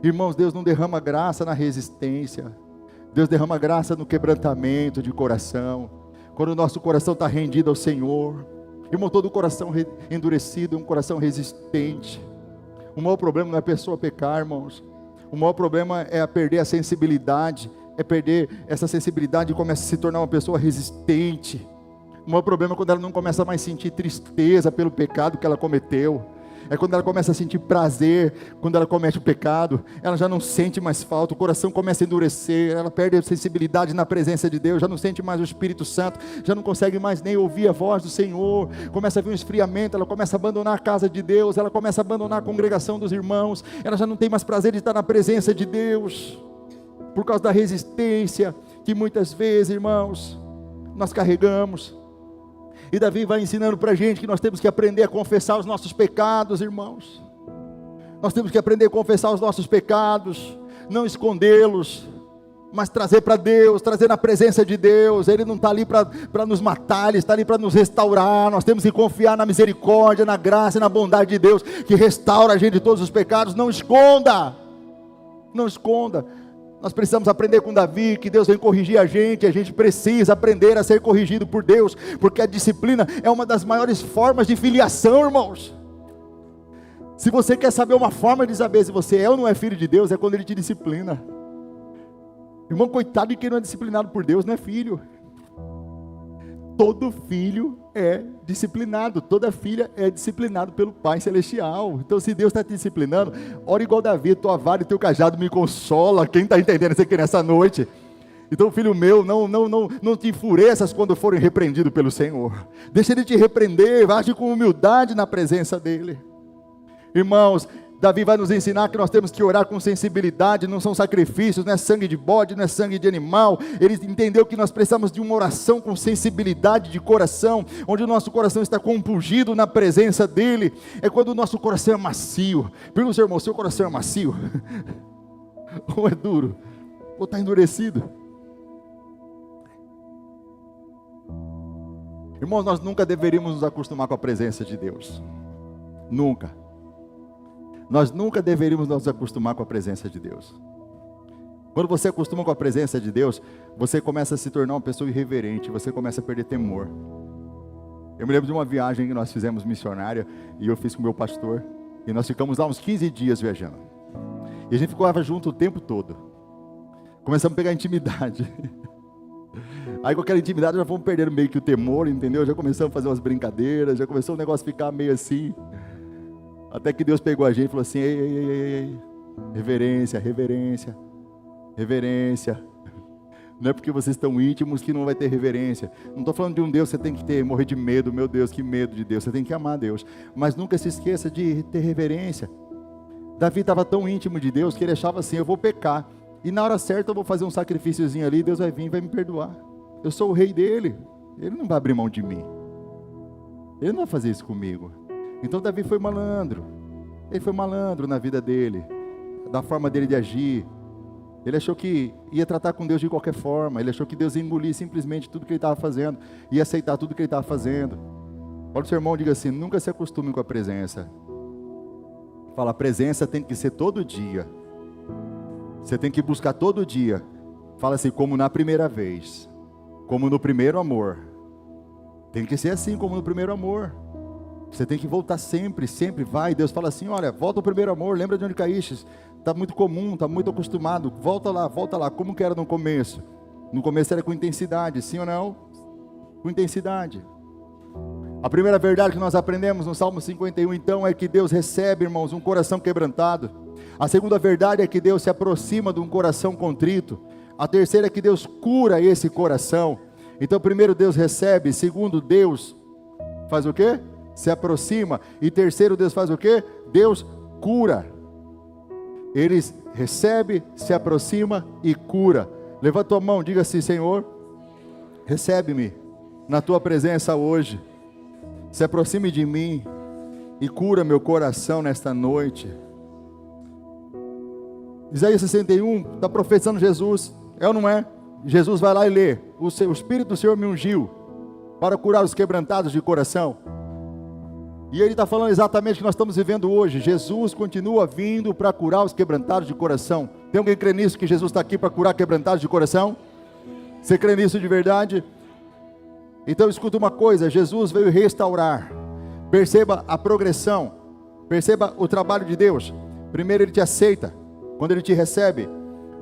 Irmãos, Deus não derrama graça na resistência. Deus derrama graça no quebrantamento de coração. Quando o nosso coração está rendido ao Senhor. Irmão, todo coração endurecido é um coração resistente. O maior problema não é a pessoa pecar, irmãos. O maior problema é perder a sensibilidade. É perder essa sensibilidade e começa a se tornar uma pessoa resistente. O maior problema é quando ela não começa mais a sentir tristeza pelo pecado que ela cometeu. É quando ela começa a sentir prazer, quando ela comete o pecado, ela já não sente mais falta, o coração começa a endurecer, ela perde a sensibilidade na presença de Deus, já não sente mais o Espírito Santo, já não consegue mais nem ouvir a voz do Senhor, começa a vir um esfriamento, ela começa a abandonar a casa de Deus, ela começa a abandonar a congregação dos irmãos, ela já não tem mais prazer de estar na presença de Deus, por causa da resistência que muitas vezes, irmãos, nós carregamos. E Davi vai ensinando para a gente que nós temos que aprender a confessar os nossos pecados, irmãos. Nós temos que aprender a confessar os nossos pecados, não escondê-los, mas trazer para Deus, trazer na presença de Deus. Ele não está ali para nos matar, Ele está ali para nos restaurar. Nós temos que confiar na misericórdia, na graça e na bondade de Deus, que restaura a gente de todos os pecados. Não esconda, não esconda. Nós precisamos aprender com Davi, que Deus vem corrigir a gente precisa aprender a ser corrigido por Deus, porque a disciplina é uma das maiores formas de filiação, irmãos. Se você quer saber uma forma de saber se você é ou não é filho de Deus, é quando Ele te disciplina. Irmão, coitado de quem não é disciplinado por Deus, não é filho. Todo filho é disciplinado, toda filha é disciplinado pelo Pai Celestial. Então, se Deus está te disciplinando, ora igual Davi: tua vara e teu cajado me consola. Quem está entendendo isso aqui nessa noite? Então, filho meu, não te enfureças quando forem repreendidos pelo Senhor. Deixa Ele te repreender, age com humildade na presença dEle. Irmãos, Davi vai nos ensinar que nós temos que orar com sensibilidade, não são sacrifícios, não é sangue de bode, não é sangue de animal. Ele entendeu que nós precisamos de uma oração com sensibilidade de coração, onde o nosso coração está compungido na presença dEle. É quando o nosso coração é macio. Pergunta ao seu irmão: seu coração é macio? Ou é duro? Ou está endurecido? Irmãos, nós nunca deveríamos nos acostumar com a presença de Deus. Nunca. Nós nunca deveríamos nos acostumar com a presença de Deus. Quando você acostuma com a presença de Deus, você começa a se tornar uma pessoa irreverente, você começa a perder temor. Eu me lembro de uma viagem que nós fizemos missionária, e eu fiz com o meu pastor, e nós ficamos lá uns 15 dias viajando. E a gente ficava junto o tempo todo. Começamos a pegar intimidade. Aí com aquela intimidade já fomos perdendo meio que o temor, entendeu? Já começamos a fazer umas brincadeiras, já começou o negócio a ficar meio assim. Até que Deus pegou a gente e falou assim, ei, reverência, reverência, reverência. Não é porque vocês estão íntimos que não vai ter reverência. Não estou falando de um Deus que você tem que morrer de medo, meu Deus, que medo de Deus. Você tem que amar Deus. Mas nunca se esqueça de ter reverência. Davi estava tão íntimo de Deus que ele achava assim, eu vou pecar. E na hora certa eu vou fazer um sacrifíciozinho ali, Deus vai vir e vai me perdoar. Eu sou o rei dele, ele não vai abrir mão de mim. Ele não vai fazer isso comigo. Então Davi foi malandro. Ele foi malandro na vida dele, da forma dele de agir. Ele achou que ia tratar com Deus de qualquer forma. Ele achou que Deus ia engolir simplesmente tudo que ele estava fazendo, ia aceitar tudo que ele estava fazendo. Olha o seu irmão, diga assim, nunca se acostume com a presença. Fala, a presença tem que ser todo dia. Você tem que buscar todo dia. Fala assim, como na primeira vez. Como no primeiro amor. Tem que ser assim, como no primeiro amor. Você tem que voltar sempre, sempre vai. Deus fala assim, olha, volta ao primeiro amor, lembra de onde caíste. Está muito comum, está muito acostumado. Volta lá, como que era no começo? No começo era com intensidade, sim ou não? Com intensidade. A primeira verdade que nós aprendemos no Salmo 51, então, é que Deus recebe, irmãos, um coração quebrantado. A segunda verdade é que Deus se aproxima de um coração contrito. A terceira é que Deus cura esse coração. Então, primeiro Deus recebe, segundo Deus faz o quê? Se aproxima. E terceiro Deus faz o quê? Deus cura. Ele recebe, se aproxima e cura. Levanta a mão, diga assim, Senhor, recebe-me na tua presença hoje. Se aproxime de mim e cura meu coração nesta noite. Isaías 61 está profetizando Jesus, é ou não é? Jesus vai lá e lê, o Espírito do Senhor me ungiu para curar os quebrantados de coração. E ele está falando exatamente o que nós estamos vivendo hoje. Jesus continua vindo para curar os quebrantados de coração. Tem alguém que crê nisso, que Jesus está aqui para curar quebrantados de coração? Você crê nisso de verdade? Então escuta uma coisa, Jesus veio restaurar. Perceba a progressão, perceba o trabalho de Deus. Primeiro ele te aceita, quando ele te recebe.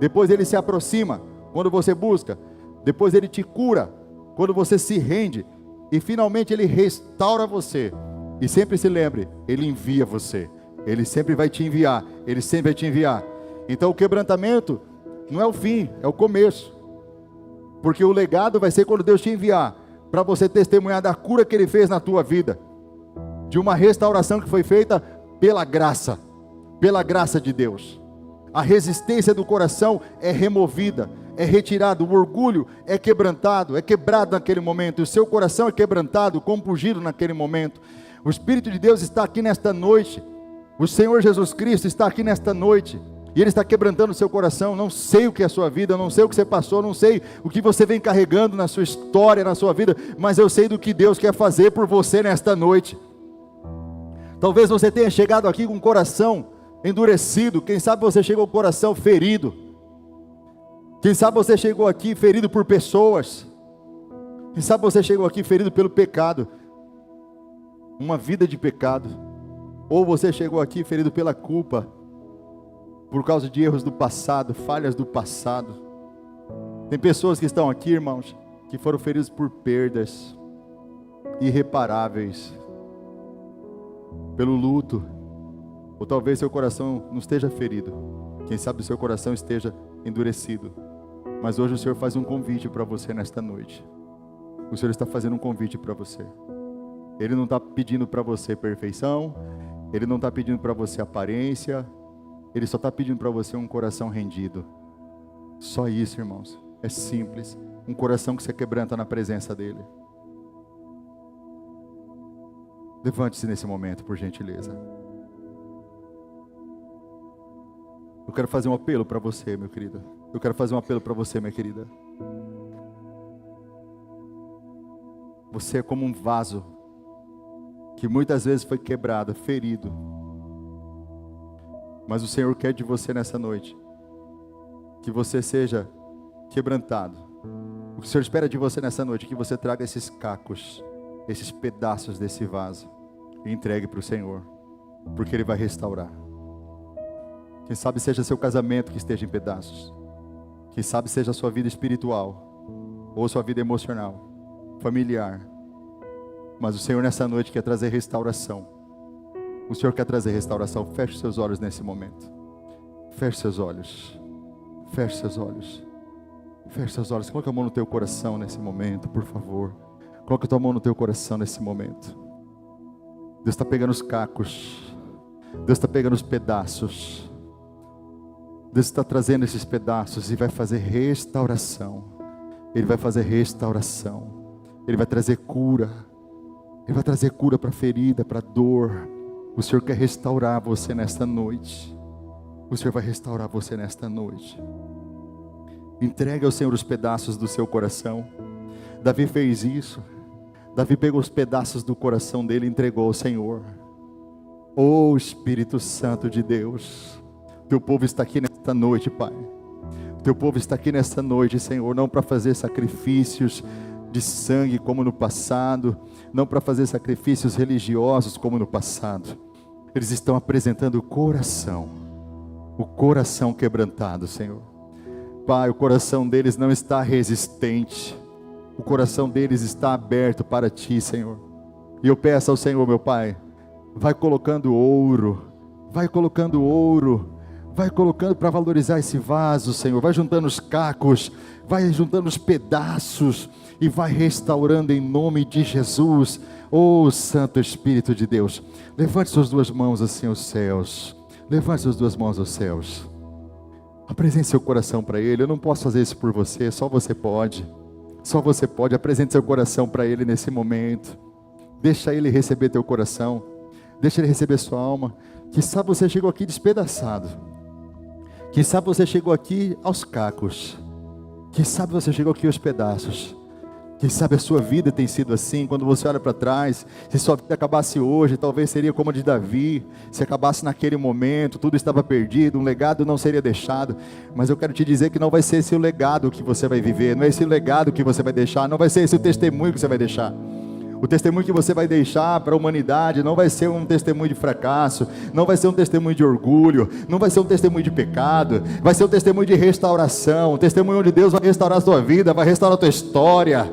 Depois ele se aproxima, quando você busca. Depois ele te cura, quando você se rende. E finalmente ele restaura você. E sempre se lembre, ele envia você. Ele sempre vai te enviar, ele sempre vai te enviar. Então o quebrantamento não é o fim, é o começo. Porque o legado vai ser quando Deus te enviar, para você testemunhar da cura que ele fez na tua vida, de uma restauração que foi feita pela graça de Deus. A resistência do coração é removida, é retirado, o orgulho é quebrantado, é quebrado naquele momento, o seu coração é quebrantado, compungido naquele momento. O Espírito de Deus está aqui nesta noite, o Senhor Jesus Cristo está aqui nesta noite, e Ele está quebrantando o seu coração. Não sei o que é a sua vida, não sei o que você passou, não sei o que você vem carregando na sua história, na sua vida, mas eu sei do que Deus quer fazer por você nesta noite. Talvez você tenha chegado aqui com o coração endurecido, quem sabe você chegou com o coração ferido, quem sabe você chegou aqui ferido por pessoas, quem sabe você chegou aqui ferido pelo pecado, uma vida de pecado, ou você chegou aqui ferido pela culpa, por causa de erros do passado, falhas do passado. Tem pessoas que estão aqui, irmãos, que foram feridos por perdas irreparáveis, pelo luto, ou talvez seu coração não esteja ferido, quem sabe o seu coração esteja endurecido, mas hoje o Senhor faz um convite para você nesta noite. O Senhor está fazendo um convite para você. Ele não está pedindo para você perfeição, Ele não está pedindo para você aparência, Ele só está pedindo para você um coração rendido. Só isso, irmãos, é simples, um coração que se quebranta na presença dEle. Levante-se nesse momento, por gentileza. Eu quero fazer um apelo para você, meu querido. Eu quero fazer um apelo para você, minha querida. Você é como um vaso que muitas vezes foi quebrado, ferido. Mas o Senhor quer de você nessa noite que você seja quebrantado. O que o Senhor espera de você nessa noite é que você traga esses cacos, esses pedaços desse vaso e entregue para o Senhor, porque Ele vai restaurar. Quem sabe seja seu casamento que esteja em pedaços. Quem sabe seja a sua vida espiritual, ou sua vida emocional, familiar. Mas o Senhor nessa noite quer trazer restauração. O Senhor quer trazer restauração. Feche seus olhos nesse momento. Feche seus olhos. Feche seus olhos. Feche seus olhos. Coloque a mão no teu coração nesse momento, por favor. Coloque a tua mão no teu coração nesse momento. Deus está pegando os cacos. Deus está pegando os pedaços. Deus está trazendo esses pedaços e vai fazer restauração. Ele vai fazer restauração. Ele vai trazer cura. Ele vai trazer cura para a ferida, para a dor. O Senhor quer restaurar você nesta noite. O Senhor vai restaurar você nesta noite. Entregue ao Senhor os pedaços do seu coração. Davi fez isso. Davi pegou os pedaços do coração dele e entregou ao Senhor. Oh Espírito Santo de Deus, teu povo está aqui nesta noite, Pai. Teu povo está aqui nesta noite, Senhor, não para fazer sacrifícios de sangue como no passado, não para fazer sacrifícios religiosos como no passado. Eles estão apresentando o coração quebrantado, Senhor. Pai, o coração deles não está resistente, o coração deles está aberto para Ti, Senhor. E eu peço ao Senhor, meu Pai, vai colocando ouro, vai colocando para valorizar esse vaso, Senhor. Vai juntando os cacos, vai juntando os pedaços e vai restaurando em nome de Jesus. Oh Santo Espírito de Deus, levante suas duas mãos assim aos céus. Levante suas duas mãos aos céus. Apresente seu coração para Ele. Eu não posso fazer isso por você, só você pode. Só você pode. Apresente seu coração para Ele nesse momento. Deixa Ele receber teu coração. Deixa Ele receber sua alma. Quem sabe você chegou aqui despedaçado. Quem sabe você chegou aqui aos cacos. Quem sabe você chegou aqui aos pedaços. Quem sabe a sua vida tem sido assim. Quando você olha para trás, se sua vida acabasse hoje, talvez seria como a de Davi. Se acabasse naquele momento, tudo estava perdido, um legado não seria deixado. Mas eu quero te dizer que não vai ser esse o legado que você vai viver, não é esse o legado que você vai deixar, não vai ser esse o testemunho que você vai deixar. O testemunho que você vai deixar para a humanidade não vai ser um testemunho de fracasso, não vai ser um testemunho de orgulho, não vai ser um testemunho de pecado, vai ser um testemunho de restauração, um testemunho onde Deus vai restaurar a sua vida, vai restaurar a tua história.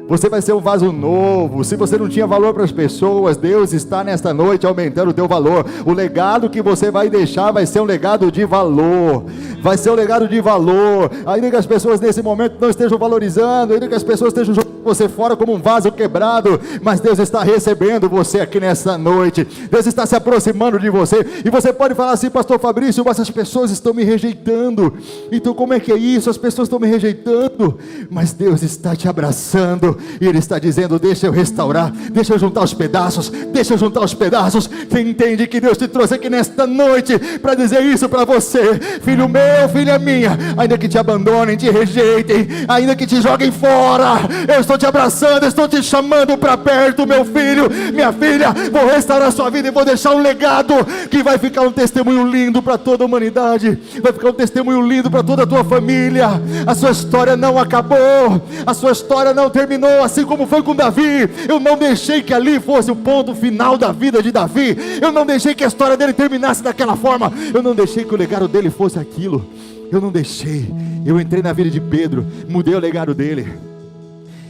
Você vai ser um vaso novo. Se você não tinha valor para as pessoas, Deus está nesta noite aumentando o teu valor. O legado que você vai deixar vai ser um legado de valor. Vai ser um legado de valor. Ainda que as pessoas nesse momento não estejam valorizando, ainda que as pessoas estejam jogando você fora como um vaso quebrado, mas Deus está recebendo você aqui nessa noite. Deus está se aproximando de você. E você pode falar assim: pastor Fabrício, mas as pessoas estão me rejeitando. Então como é que é isso? As pessoas estão me rejeitando, mas Deus está te abraçando. E Ele está dizendo: deixa eu restaurar, deixa eu juntar os pedaços, deixa eu juntar os pedaços. Você entende que Deus te trouxe aqui nesta noite para dizer isso para você: filho meu, filha minha, ainda que te abandonem, te rejeitem, ainda que te joguem fora, eu estou te abraçando, eu estou te chamando para perto, meu filho, minha filha. Vou restaurar a sua vida e vou deixar um legado que vai ficar um testemunho lindo para toda a humanidade, vai ficar um testemunho lindo para toda a tua família. A sua história não acabou, a sua história não terminou. Assim como foi com Davi, eu não deixei que ali fosse o ponto final da vida de Davi. Eu não deixei que a história dele terminasse daquela forma. Eu não deixei que o legado dele fosse aquilo. Eu não deixei. Eu entrei na vida de Pedro, mudei o legado dele.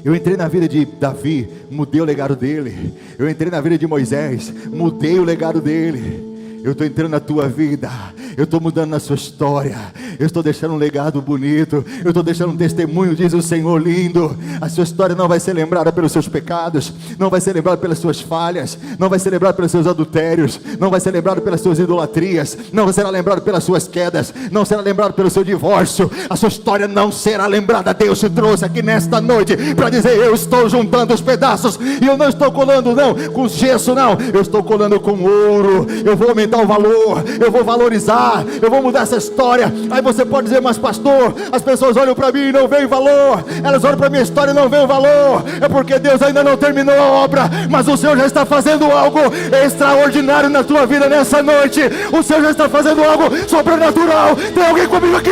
Eu entrei na vida de Davi, mudei o legado dele. Eu entrei na vida de Moisés, mudei o legado dele. Eu estou entrando na tua vida, eu estou mudando a sua história, eu estou deixando um legado bonito, eu estou deixando um testemunho, diz o Senhor, lindo. A sua história não vai ser lembrada pelos seus pecados, não vai ser lembrada pelas suas falhas, não vai ser lembrada pelos seus adultérios, não vai ser lembrada pelas suas idolatrias, não será lembrada pelas suas quedas, não será lembrada pelo seu divórcio. A sua história não será lembrada. Deus te trouxe aqui nesta noite para dizer: eu estou juntando os pedaços, e eu não estou colando não com gesso, não, eu estou colando com ouro. Eu vou aumentar o valor, eu vou valorizar, eu vou mudar essa história. Aí você pode dizer: mas pastor, as pessoas olham para mim e não veem valor, elas olham para a minha história e não veem o valor. É porque Deus ainda não terminou a obra, mas o Senhor já está fazendo algo extraordinário na tua vida nessa noite. O Senhor já está fazendo algo sobrenatural. Tem alguém comigo aqui?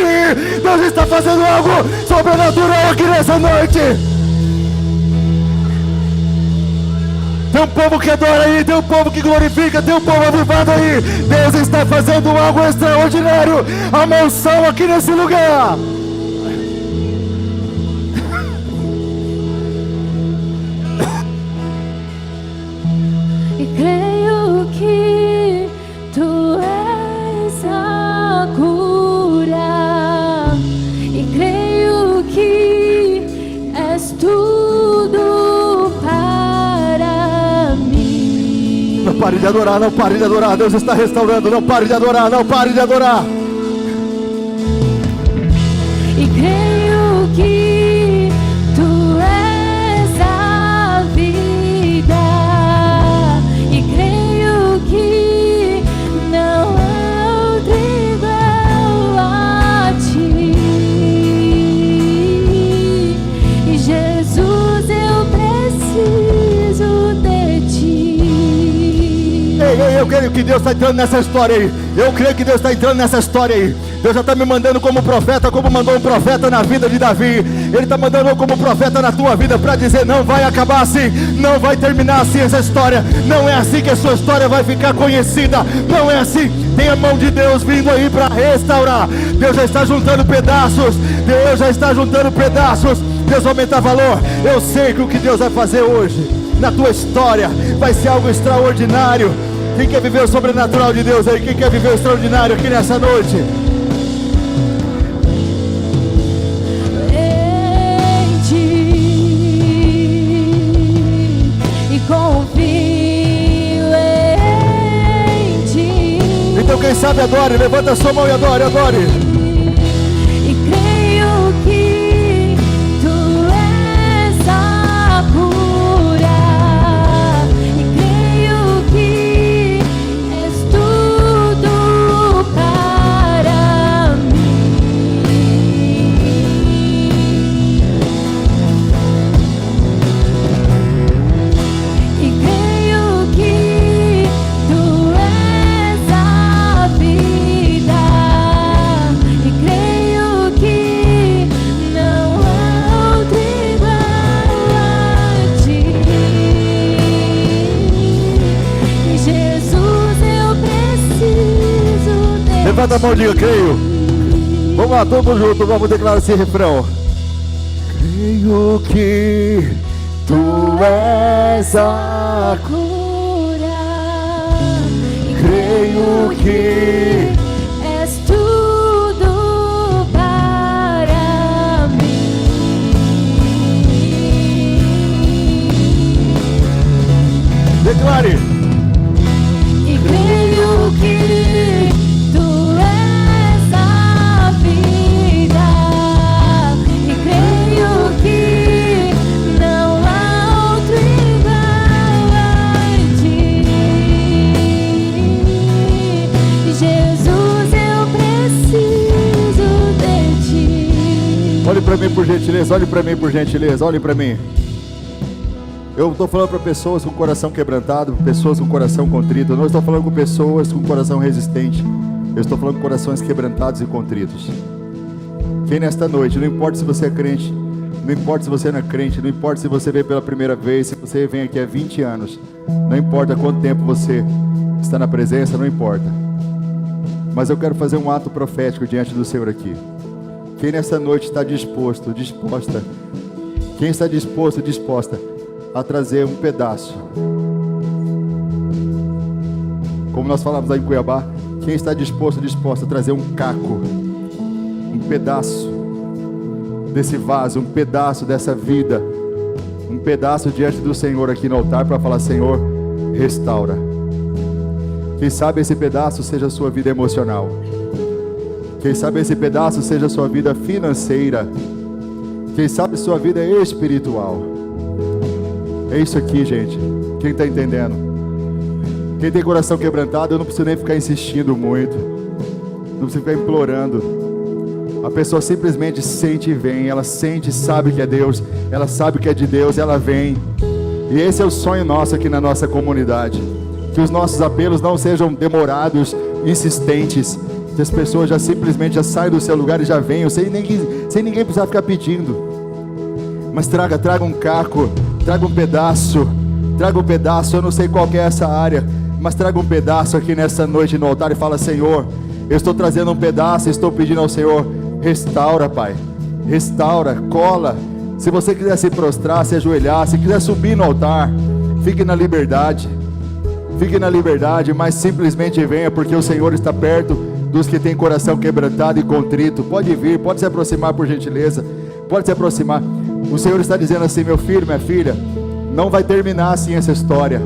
Deus está fazendo algo sobrenatural aqui nessa noite. Tem um povo que adora aí, tem um povo que glorifica, tem um povo avivado aí. Deus está fazendo algo extraordinário. A mansão aqui nesse lugar. creio que tu és a cura, e creio que és tudo para mim. Não pare de adorar, não pare de adorar. Deus está restaurando. Não pare de adorar, não pare de adorar. E creio que tu és a vida, e creio que não há outro igual a ti. E Jesus, eu preciso de ti. Ei, eu creio que Deus está entrando nessa história aí. Eu creio que Deus está entrando nessa história aí. Deus já está me mandando como profeta, como mandou um profeta na vida de Davi. Ele está mandando eu como profeta na tua vida para dizer: não vai acabar assim, não vai terminar assim essa história. Não é assim que a sua história vai ficar conhecida. Não é assim. Tem a mão de Deus vindo aí para restaurar. Deus já está juntando pedaços. Deus já está juntando pedaços. Deus vai aumentar valor. Eu sei que o que Deus vai fazer hoje na tua história vai ser algo extraordinário. Quem quer viver o sobrenatural de Deus aí? Quem quer viver o extraordinário aqui nessa noite? Então quem sabe adore, levanta a sua mão e adore, adore. E creio que tu és a cura, e creio que és tudo para mim. E creio que tu és a vida, e creio que não há outro igual a ti. E Jesus, eu preciso de Levanta a mão e diga: creio. Vamos lá, todos juntos, vamos declarar esse refrão. Creio que tu és a cura, e creio que és tudo para mim. declare. E creio que tu és a vida, e creio que não há outro igual a ti. Jesus, eu preciso de ti. Olhe para mim por gentileza, olhe para mim por gentileza, olhe para mim. Eu estou falando para pessoas com coração quebrantado, pessoas com coração contrito. Eu não estou falando com pessoas com coração resistente. Eu estou falando com corações quebrantados e contritos. Quem nesta noite, não importa se você é crente, não importa se você não é crente, não importa se você veio pela primeira vez, se você vem aqui há 20 anos, não importa quanto tempo você está na presença, não importa. Mas eu quero fazer um ato profético diante do Senhor aqui. Quem nesta noite está disposto, disposta, quem está disposto, disposta a trazer um pedaço, como nós falamos lá em Cuiabá, quem está disposto, disposta a trazer um caco, um pedaço desse vaso, um pedaço dessa vida, um pedaço diante do Senhor aqui no altar para falar: Senhor, restaura. Quem sabe esse pedaço seja a sua vida emocional, quem sabe esse pedaço seja a sua vida financeira, quem sabe sua vida espiritual. É isso aqui, gente. Quem está entendendo? Quem tem coração quebrantado, eu não preciso nem ficar insistindo muito, não preciso ficar implorando. A pessoa simplesmente sente e vem. Ela sente e sabe que é Deus, ela sabe que é de Deus, ela vem. E esse é o sonho nosso aqui na nossa comunidade, que os nossos apelos não sejam demorados, insistentes, que as pessoas já simplesmente já saem do seu lugar e já venham, sem ninguém precisar ficar pedindo. Mas traga um caco, traga um pedaço, eu não sei qual que é essa área, mas traga um pedaço aqui nessa noite no altar e fala: Senhor, eu estou trazendo um pedaço, estou pedindo ao Senhor, restaura, Pai, restaura, cola. Se você quiser se prostrar, se ajoelhar, se quiser subir no altar, fique na liberdade, fique na liberdade, mas simplesmente venha, porque o Senhor está perto dos que têm coração quebrantado e contrito. Pode vir, pode se aproximar por gentileza, pode se aproximar. O Senhor está dizendo assim: meu filho, minha filha, não vai terminar assim essa história.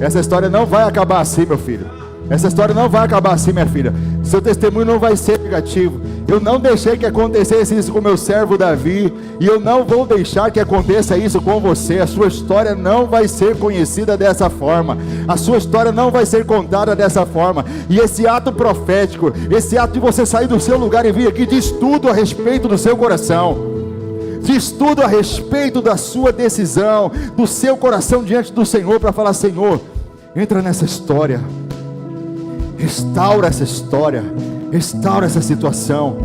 Essa história não vai acabar assim, meu filho. Essa história não vai acabar assim, minha filha. Seu testemunho não vai ser negativo. Eu não deixei que acontecesse isso com meu servo Davi, e eu não vou deixar que aconteça isso com você. A sua história não vai ser conhecida dessa forma. A sua história não vai ser contada dessa forma. E esse ato profético, esse ato de você sair do seu lugar e vir aqui, diz tudo a respeito do seu coração. Diz tudo a respeito da sua decisão, do seu coração diante do Senhor, para falar: Senhor, entra nessa história, restaura essa história, restaura essa situação,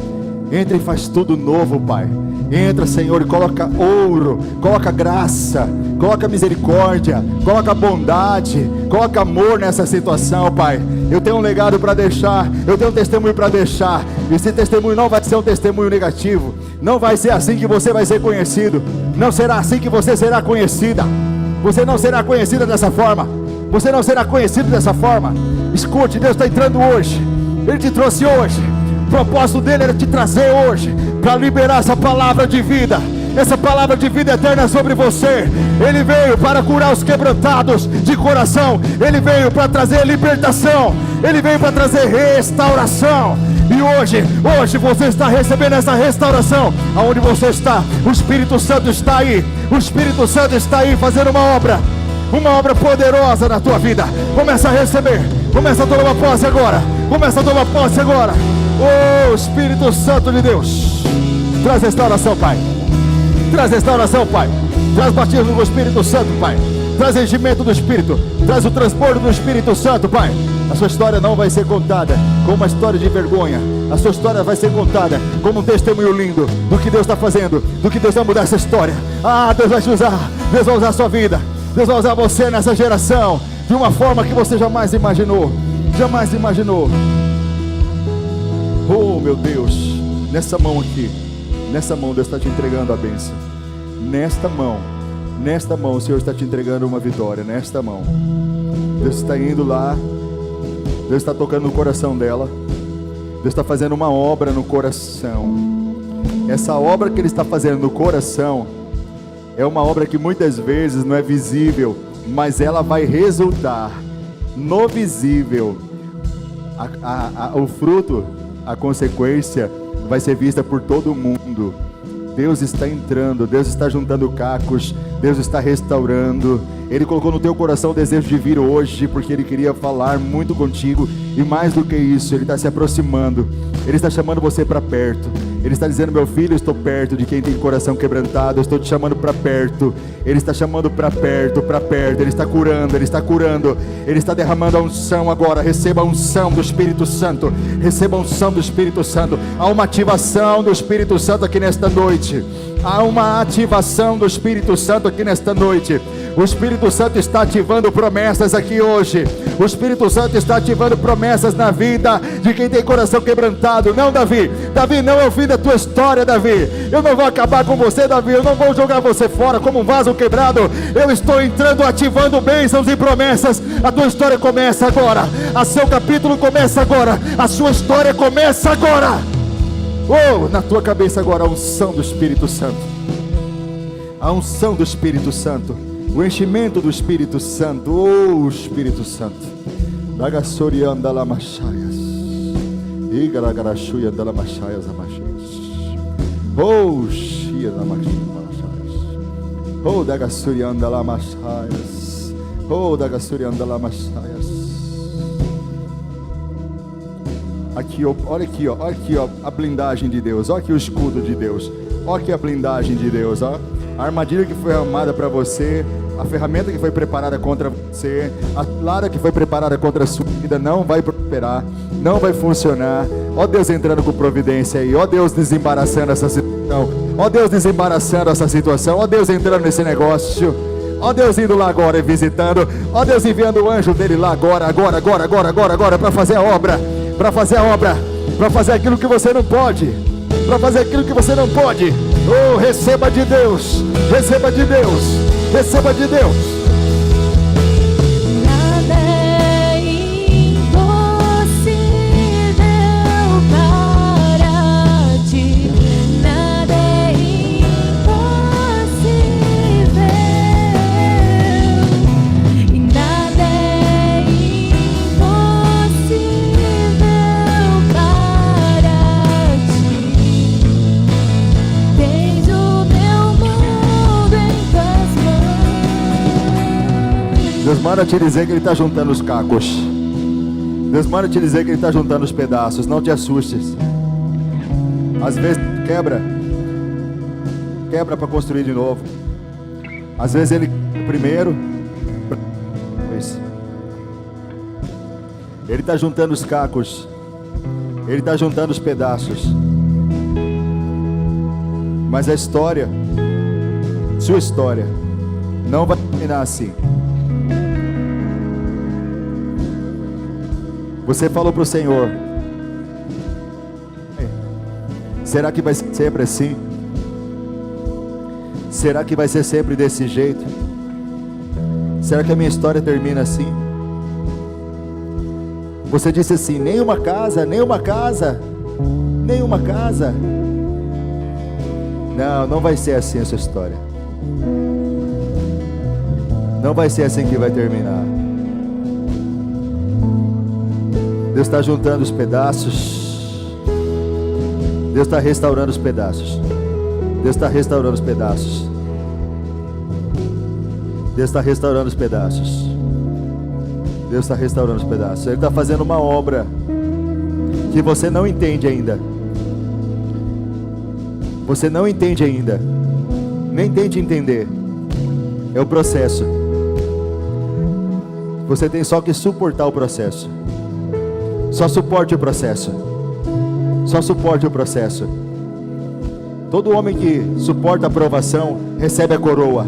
entra e faz tudo novo, Pai. Entra, Senhor, e coloca ouro, coloca graça, coloca misericórdia, coloca bondade, coloca amor nessa situação, Pai. Eu tenho um legado para deixar, eu tenho um testemunho para deixar. Esse testemunho não vai ser um testemunho negativo. Não vai ser assim que você vai ser conhecido. Não será assim que você será conhecida. Você não será conhecida dessa forma. Você não será conhecido dessa forma. Escute, Deus está entrando hoje. Ele te trouxe hoje. O propósito dele era te trazer hoje, para liberar essa palavra de vida, essa palavra de vida eterna sobre você. Ele veio para curar os quebrantados de coração. Ele veio para trazer libertação. Ele veio para trazer restauração. E hoje você está recebendo essa restauração. Aonde você está, o Espírito Santo está aí. O Espírito Santo está aí fazendo uma obra poderosa na tua vida. Começa a receber, começa a tomar posse agora. Começa a tomar posse agora. Oh, Espírito Santo de Deus, traz restauração, Pai. Traz restauração, Pai. Traz batismo do Espírito Santo, Pai. Traz enchimento do Espírito. Traz o transbordo do Espírito Santo, Pai. A sua história não vai ser contada como uma história de vergonha. A sua história vai ser contada como um testemunho lindo do que Deus está fazendo, do que Deus vai mudar essa história. Ah, Deus vai te usar. Deus vai usar a sua vida. Deus vai usar você nessa geração de uma forma que você jamais imaginou. Jamais imaginou. Oh, meu Deus. Nessa mão aqui, nessa mão Deus está te entregando a bênção. Nesta mão o Senhor está te entregando uma vitória. Nesta mão Deus está indo lá. Deus está tocando no coração dela. Deus está fazendo uma obra no coração. Essa obra que Ele está fazendo no coração é uma obra que muitas vezes não é visível, mas ela vai resultar no visível. O fruto, a consequência vai ser vista por todo mundo. Deus está entrando, Deus está juntando cacos, Deus está restaurando. Ele colocou no teu coração o desejo de vir hoje, porque Ele queria falar muito contigo. E mais do que isso, Ele está se aproximando. Ele está chamando você para perto. Ele está dizendo: meu filho, eu estou perto de quem tem coração quebrantado. Eu estou te chamando para perto. Ele está chamando para perto, para perto. Ele está curando, Ele está curando. Ele está derramando a unção agora. Receba a unção do Espírito Santo. Receba a unção do Espírito Santo. Há uma ativação do Espírito Santo aqui nesta noite. Há uma ativação do Espírito Santo aqui nesta noite. O Espírito Santo está ativando promessas aqui hoje. O Espírito Santo está ativando promessas na vida de quem tem coração quebrantado. Não, Davi. Davi, não é o fim da tua história, Davi. Eu não vou acabar com você, Davi. Eu não vou jogar você fora como um vaso quebrado. Eu estou entrando, ativando bênçãos e promessas. A tua história começa agora. O seu capítulo começa agora. A sua história começa agora. Oh, na tua cabeça agora a unção do Espírito Santo. A unção do Espírito Santo. O enchimento do Espírito Santo. Oh, Espírito Santo. Dagasorianda lamachaias. Igaragarachuia lamachaias amachaias. Oh, Shia lamachaias. Oh, Dagasorianda lamachaias. Oh, Dagasorianda lamachaias. Aqui, ó, olha aqui, ó, a blindagem de Deus. Olha aqui o escudo de Deus. Olha aqui a blindagem de Deus, ó. A armadilha que foi armada para você, a ferramenta que foi preparada contra você, a lara que foi preparada contra a sua vida não vai prosperar, não vai funcionar. Ó Deus entrando com providência aí, ó Deus desembaraçando essa situação, ó Deus desembaraçando essa situação, ó Deus entrando nesse negócio, ó Deus indo lá agora e visitando, ó Deus enviando o anjo dele lá agora, para fazer a obra, para fazer aquilo que você não pode, para fazer aquilo que você não pode. Oh, receba de Deus, receba de Deus, receba de Deus. Nada é Deus manda te dizer que Ele está juntando os cacos. Deus manda te dizer que Ele está juntando os pedaços. Não te assustes. Às vezes quebra para construir de novo. Às vezes Ele primeiro, Ele está juntando os cacos. Ele está juntando os pedaços. Mas a história, sua história, não vai terminar assim. Você falou para o Senhor: será que vai ser sempre assim? Será que vai ser sempre desse jeito? Será que a minha história termina assim? Você disse assim: nenhuma casa, nenhuma casa, nenhuma casa. Não, não vai ser assim a sua história. Não vai ser assim que vai terminar. Deus está juntando os pedaços. Deus está restaurando os pedaços. Deus está restaurando os pedaços. Deus está restaurando os pedaços. Deus está restaurando os pedaços. Ele está fazendo uma obra que você não entende ainda. Você não entende ainda. Nem tente entender. É o processo. Você tem só que suportar o processo. Só suporte o processo. Só suporte o processo. Todo homem que suporta a provação recebe a coroa.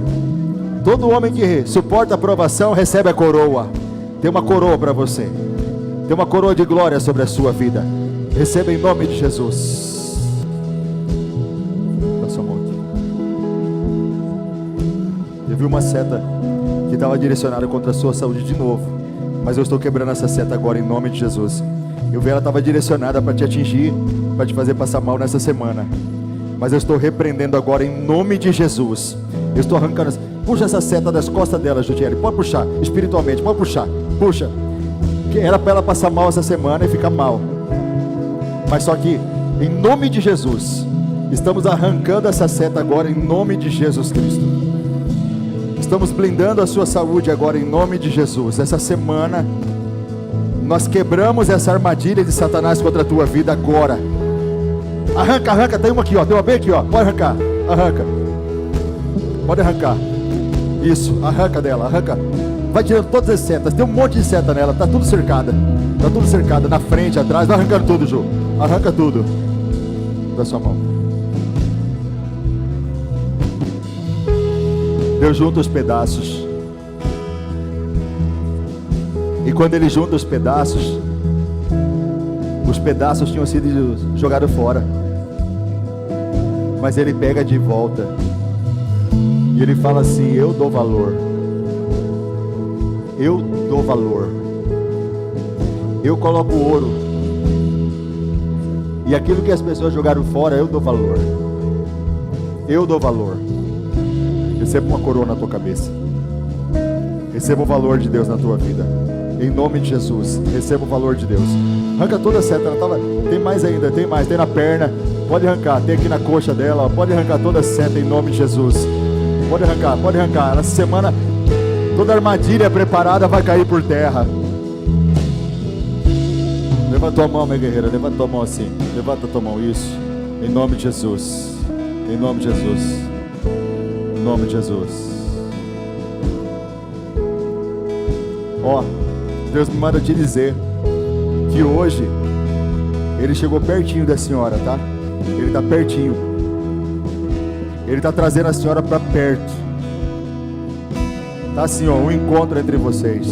Todo homem que suporta a provação recebe a coroa. Tem uma coroa para você. Tem uma coroa de glória sobre a sua vida. Receba em nome de Jesus. Dá sua mão aqui. Eu vi uma seta que estava direcionada contra a sua saúde de novo. Mas eu estou quebrando essa seta agora em nome de Jesus. Eu vi ela estava direcionada para te atingir, para te fazer passar mal nessa semana. Mas eu estou repreendendo agora em nome de Jesus. Eu estou arrancando. Puxa essa seta das costas dela, Jutiele. Pode puxar, espiritualmente, pode puxar. Puxa. Que era para ela passar mal essa semana e ficar mal. Mas só que, em nome de Jesus, estamos arrancando essa seta agora em nome de Jesus Cristo. Estamos blindando a sua saúde agora em nome de Jesus. Essa semana, nós quebramos essa armadilha de Satanás contra a tua vida agora. Arranca, arranca, tem uma aqui, ó, tem uma bem aqui, ó. Pode arrancar, arranca. Pode arrancar. Isso, arranca dela, arranca. Vai tirando todas as setas, tem um monte de seta nela, tá tudo cercada. Tá tudo cercada, na frente, atrás, vai arrancando tudo, Ju. Arranca tudo. Dá sua mão. Deus junta os pedaços. E quando Ele junta os pedaços tinham sido jogados fora. Mas Ele pega de volta. E Ele fala assim: eu dou valor. Eu dou valor. Eu coloco ouro. E aquilo que as pessoas jogaram fora, eu dou valor. Eu dou valor. Receba uma coroa na tua cabeça. Receba o valor de Deus na tua vida. Em nome de Jesus, receba o valor de Deus. Arranca toda a seta. Tem mais ainda, tem mais. Tem na perna. Pode arrancar. Tem aqui na coxa dela. Pode arrancar toda a seta em nome de Jesus. Pode arrancar, pode arrancar. Essa semana, toda armadilha preparada vai cair por terra. Levanta tua mão, minha guerreira. Levanta tua mão assim. Levanta tua mão, isso. Em nome de Jesus. Em nome de Jesus. Em nome de Jesus. Ó, Deus me manda te dizer que hoje Ele chegou pertinho da senhora, tá? Ele está pertinho. Ele está trazendo a senhora para perto. Tá assim, ó, um encontro entre vocês.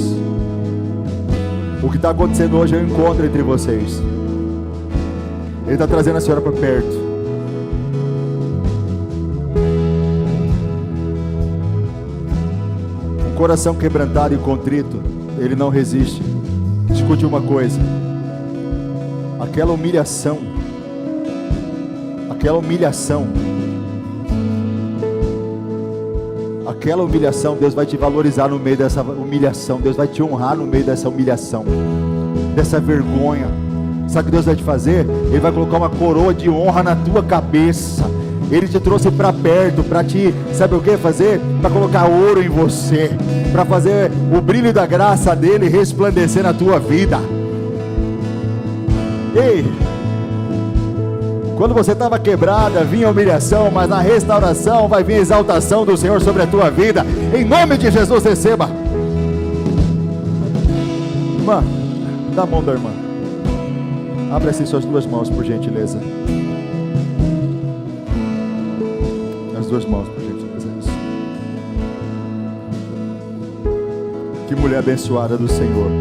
O que está acontecendo hoje é um encontro entre vocês. Ele está trazendo a senhora para perto. Um coração quebrantado e contrito, ele não resiste. Escute uma coisa. Aquela humilhação, Deus vai te valorizar no meio dessa humilhação. Deus vai te honrar no meio dessa humilhação, dessa vergonha. Sabe o que Deus vai te fazer? Ele vai colocar uma coroa de honra na tua cabeça. Ele te trouxe para perto, para te, sabe o que fazer? Para colocar ouro em você, para fazer o brilho da graça dele resplandecer na tua vida. Ei, quando você estava quebrada, vinha humilhação, mas na restauração vai vir a exaltação do Senhor sobre a tua vida. Em nome de Jesus, receba. Irmã, dá a mão da irmã. Abra assim suas duas mãos, por gentileza. As duas mãos, por gentileza. Isso. Que mulher abençoada do Senhor.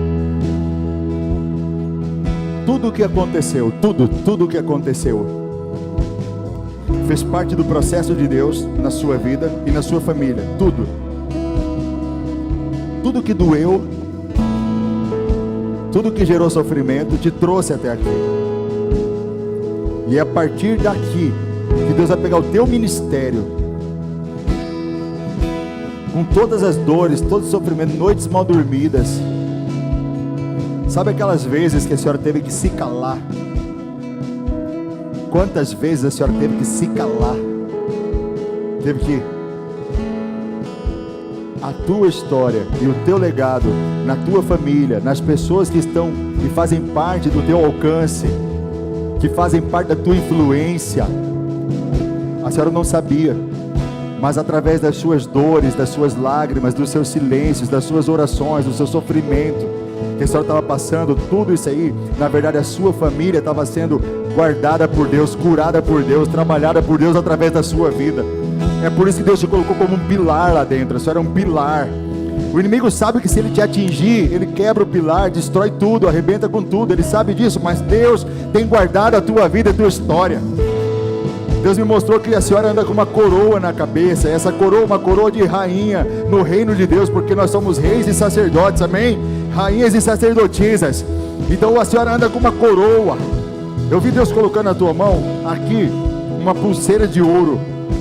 Tudo o que aconteceu, tudo o que aconteceu fez parte do processo de Deus na sua vida e na sua família. Tudo que doeu, tudo que gerou sofrimento te trouxe até aqui. E é a partir daqui que Deus vai pegar o teu ministério, com todas as dores, todo o sofrimento, noites mal dormidas. Sabe aquelas vezes que a senhora teve que se calar? Quantas vezes a senhora teve que se calar? Teve que... A tua história e o teu legado na tua família, nas pessoas que fazem parte do teu alcance, que fazem parte da tua influência, a senhora não sabia, mas através das suas dores, das suas lágrimas, dos seus silêncios, das suas orações, do seu sofrimento que a senhora estava passando, tudo isso aí, na verdade a sua família estava sendo guardada por Deus, curada por Deus, trabalhada por Deus através da sua vida. É por isso que Deus te colocou como um pilar lá dentro. A senhora é um pilar. O inimigo sabe que se ele te atingir, ele quebra o pilar, destrói tudo, arrebenta com tudo. Ele sabe disso, mas Deus tem guardado a tua vida e a tua história. Deus me mostrou que a senhora anda com uma coroa na cabeça. Essa coroa é uma coroa de rainha no reino de Deus, porque nós somos reis e sacerdotes, amém? Rainhas e sacerdotisas. Então a senhora anda com uma coroa. Eu vi Deus colocando na tua mão aqui uma pulseira de ouro,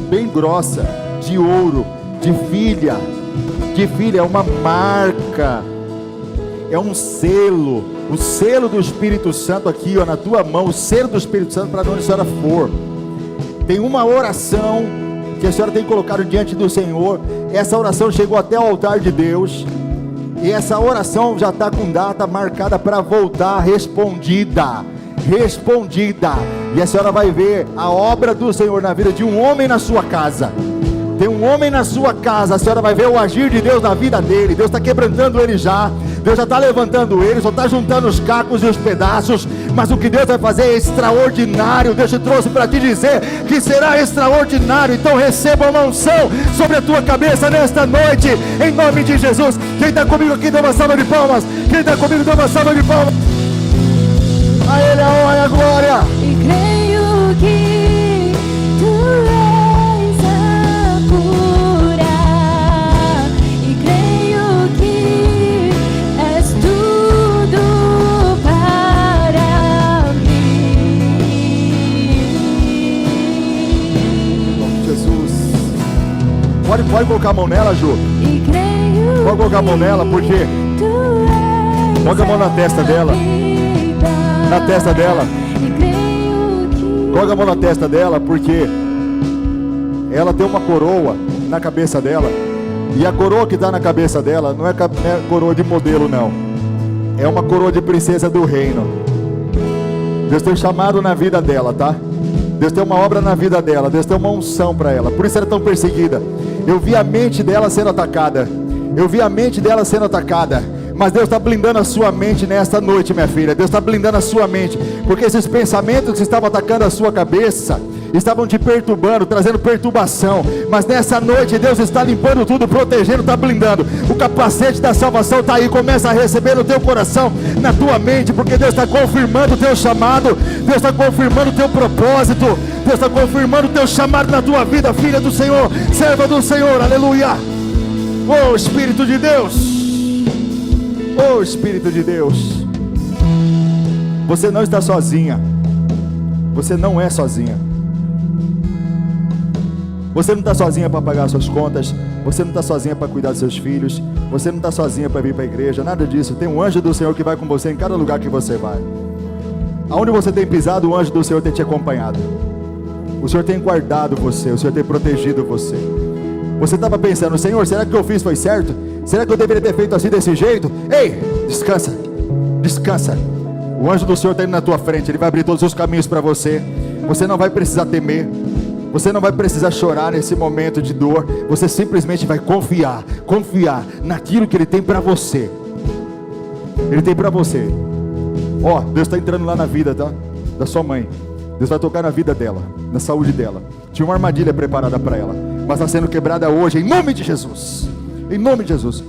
bem grossa, de ouro, de filha, é uma marca, é um selo, o selo do Espírito Santo aqui, ó, na tua mão, o selo do Espírito Santo para onde a senhora for. Tem uma oração que a senhora tem colocado diante do Senhor. Essa oração chegou até o altar de Deus, e essa oração já está com data marcada para voltar respondida, e a senhora vai ver a obra do Senhor na vida de um homem na sua casa. Tem um homem na sua casa, a senhora vai ver o agir de Deus na vida dele. Deus está quebrantando ele já, Deus já está levantando ele, só está juntando os cacos e os pedaços, mas o que Deus vai fazer é extraordinário. Deus te trouxe para te dizer que será extraordinário. Então receba uma unção sobre a tua cabeça nesta noite, em nome de Jesus. Quem está comigo aqui, dê uma salva de palmas. Quem está comigo, dê uma salva de palmas. A Ele a honra e a glória. E creio que Tu és a cura, e creio que és tudo para mim. Em nome de Jesus. Pode colocar a mão nela, Ju. E creio Pode colocar a mão nela, porque coloca a mão na testa dela. Na testa dela. Coloca a mão na testa dela, porque ela tem uma coroa na cabeça dela. E a coroa que está na cabeça dela não é coroa de modelo, não. É uma coroa de princesa do reino. Deus tem um chamado na vida dela, tá? Deus tem uma obra na vida dela. Deus tem uma unção para ela. Por isso ela é tão perseguida. Eu vi a mente dela sendo atacada. Mas Deus está blindando a sua mente nesta noite, minha filha. Deus está blindando a sua mente, porque esses pensamentos que estavam atacando a sua cabeça estavam te perturbando, trazendo perturbação. Mas nessa noite Deus está limpando tudo, protegendo, está blindando. O capacete da salvação está aí. Começa a receber no teu coração, na tua mente, porque Deus está confirmando o teu chamado. Deus está confirmando o teu propósito. Deus está confirmando o teu chamado na tua vida, filha do Senhor, serva do Senhor, aleluia. Oh Espírito de Deus, oh Espírito de Deus, você não está sozinha, você não é sozinha, você não está sozinha para pagar suas contas, você não está sozinha para cuidar dos seus filhos, você não está sozinha para vir para a igreja, nada disso. Tem um anjo do Senhor que vai com você em cada lugar que você vai. Aonde você tem pisado, o anjo do Senhor tem te acompanhado. O Senhor tem guardado você, o Senhor tem protegido você. Você estava pensando, Senhor, será que o que eu fiz foi certo? Será que eu deveria ter feito assim desse jeito? Ei, descansa, descansa. O anjo do Senhor está indo na tua frente, ele vai abrir todos os caminhos para você. Você não vai precisar temer, você não vai precisar chorar nesse momento de dor. Você simplesmente vai confiar naquilo que Ele tem para você. Ele tem para você. Ó, Deus está entrando lá na vida, tá? Da sua mãe. Deus vai tocar na vida dela, na saúde dela. Tinha uma armadilha preparada para ela, mas está sendo quebrada hoje, em nome de Jesus. Em nome de Jesus.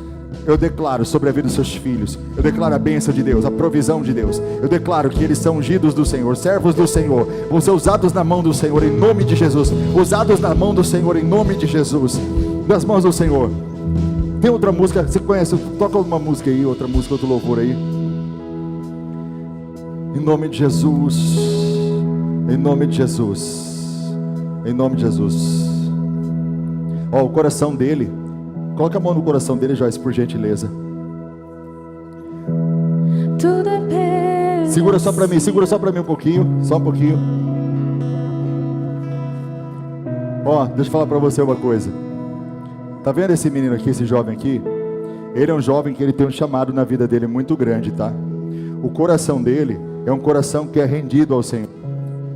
Eu declaro sobre a vida dos seus filhos, eu declaro a bênção de Deus, a provisão de Deus. Eu declaro que eles são ungidos do Senhor, servos do Senhor, vão ser usados na mão do Senhor, em nome de Jesus. Usados na mão do Senhor, em nome de Jesus. Nas mãos do Senhor. Tem outra música, você conhece? Toca uma música aí, outra música, outro louvor aí. Em nome de Jesus. Em nome de Jesus. Em nome de Jesus. Ó, o coração dele. Coloca a mão no coração dele, Joyce, por gentileza. Tudo é perto. Segura só pra mim um pouquinho. Só um pouquinho. Ó, deixa eu falar pra você uma coisa. Tá vendo esse menino aqui, esse jovem aqui? Ele é um jovem que ele tem um chamado na vida dele muito grande, tá? O coração dele é um coração que é rendido ao Senhor.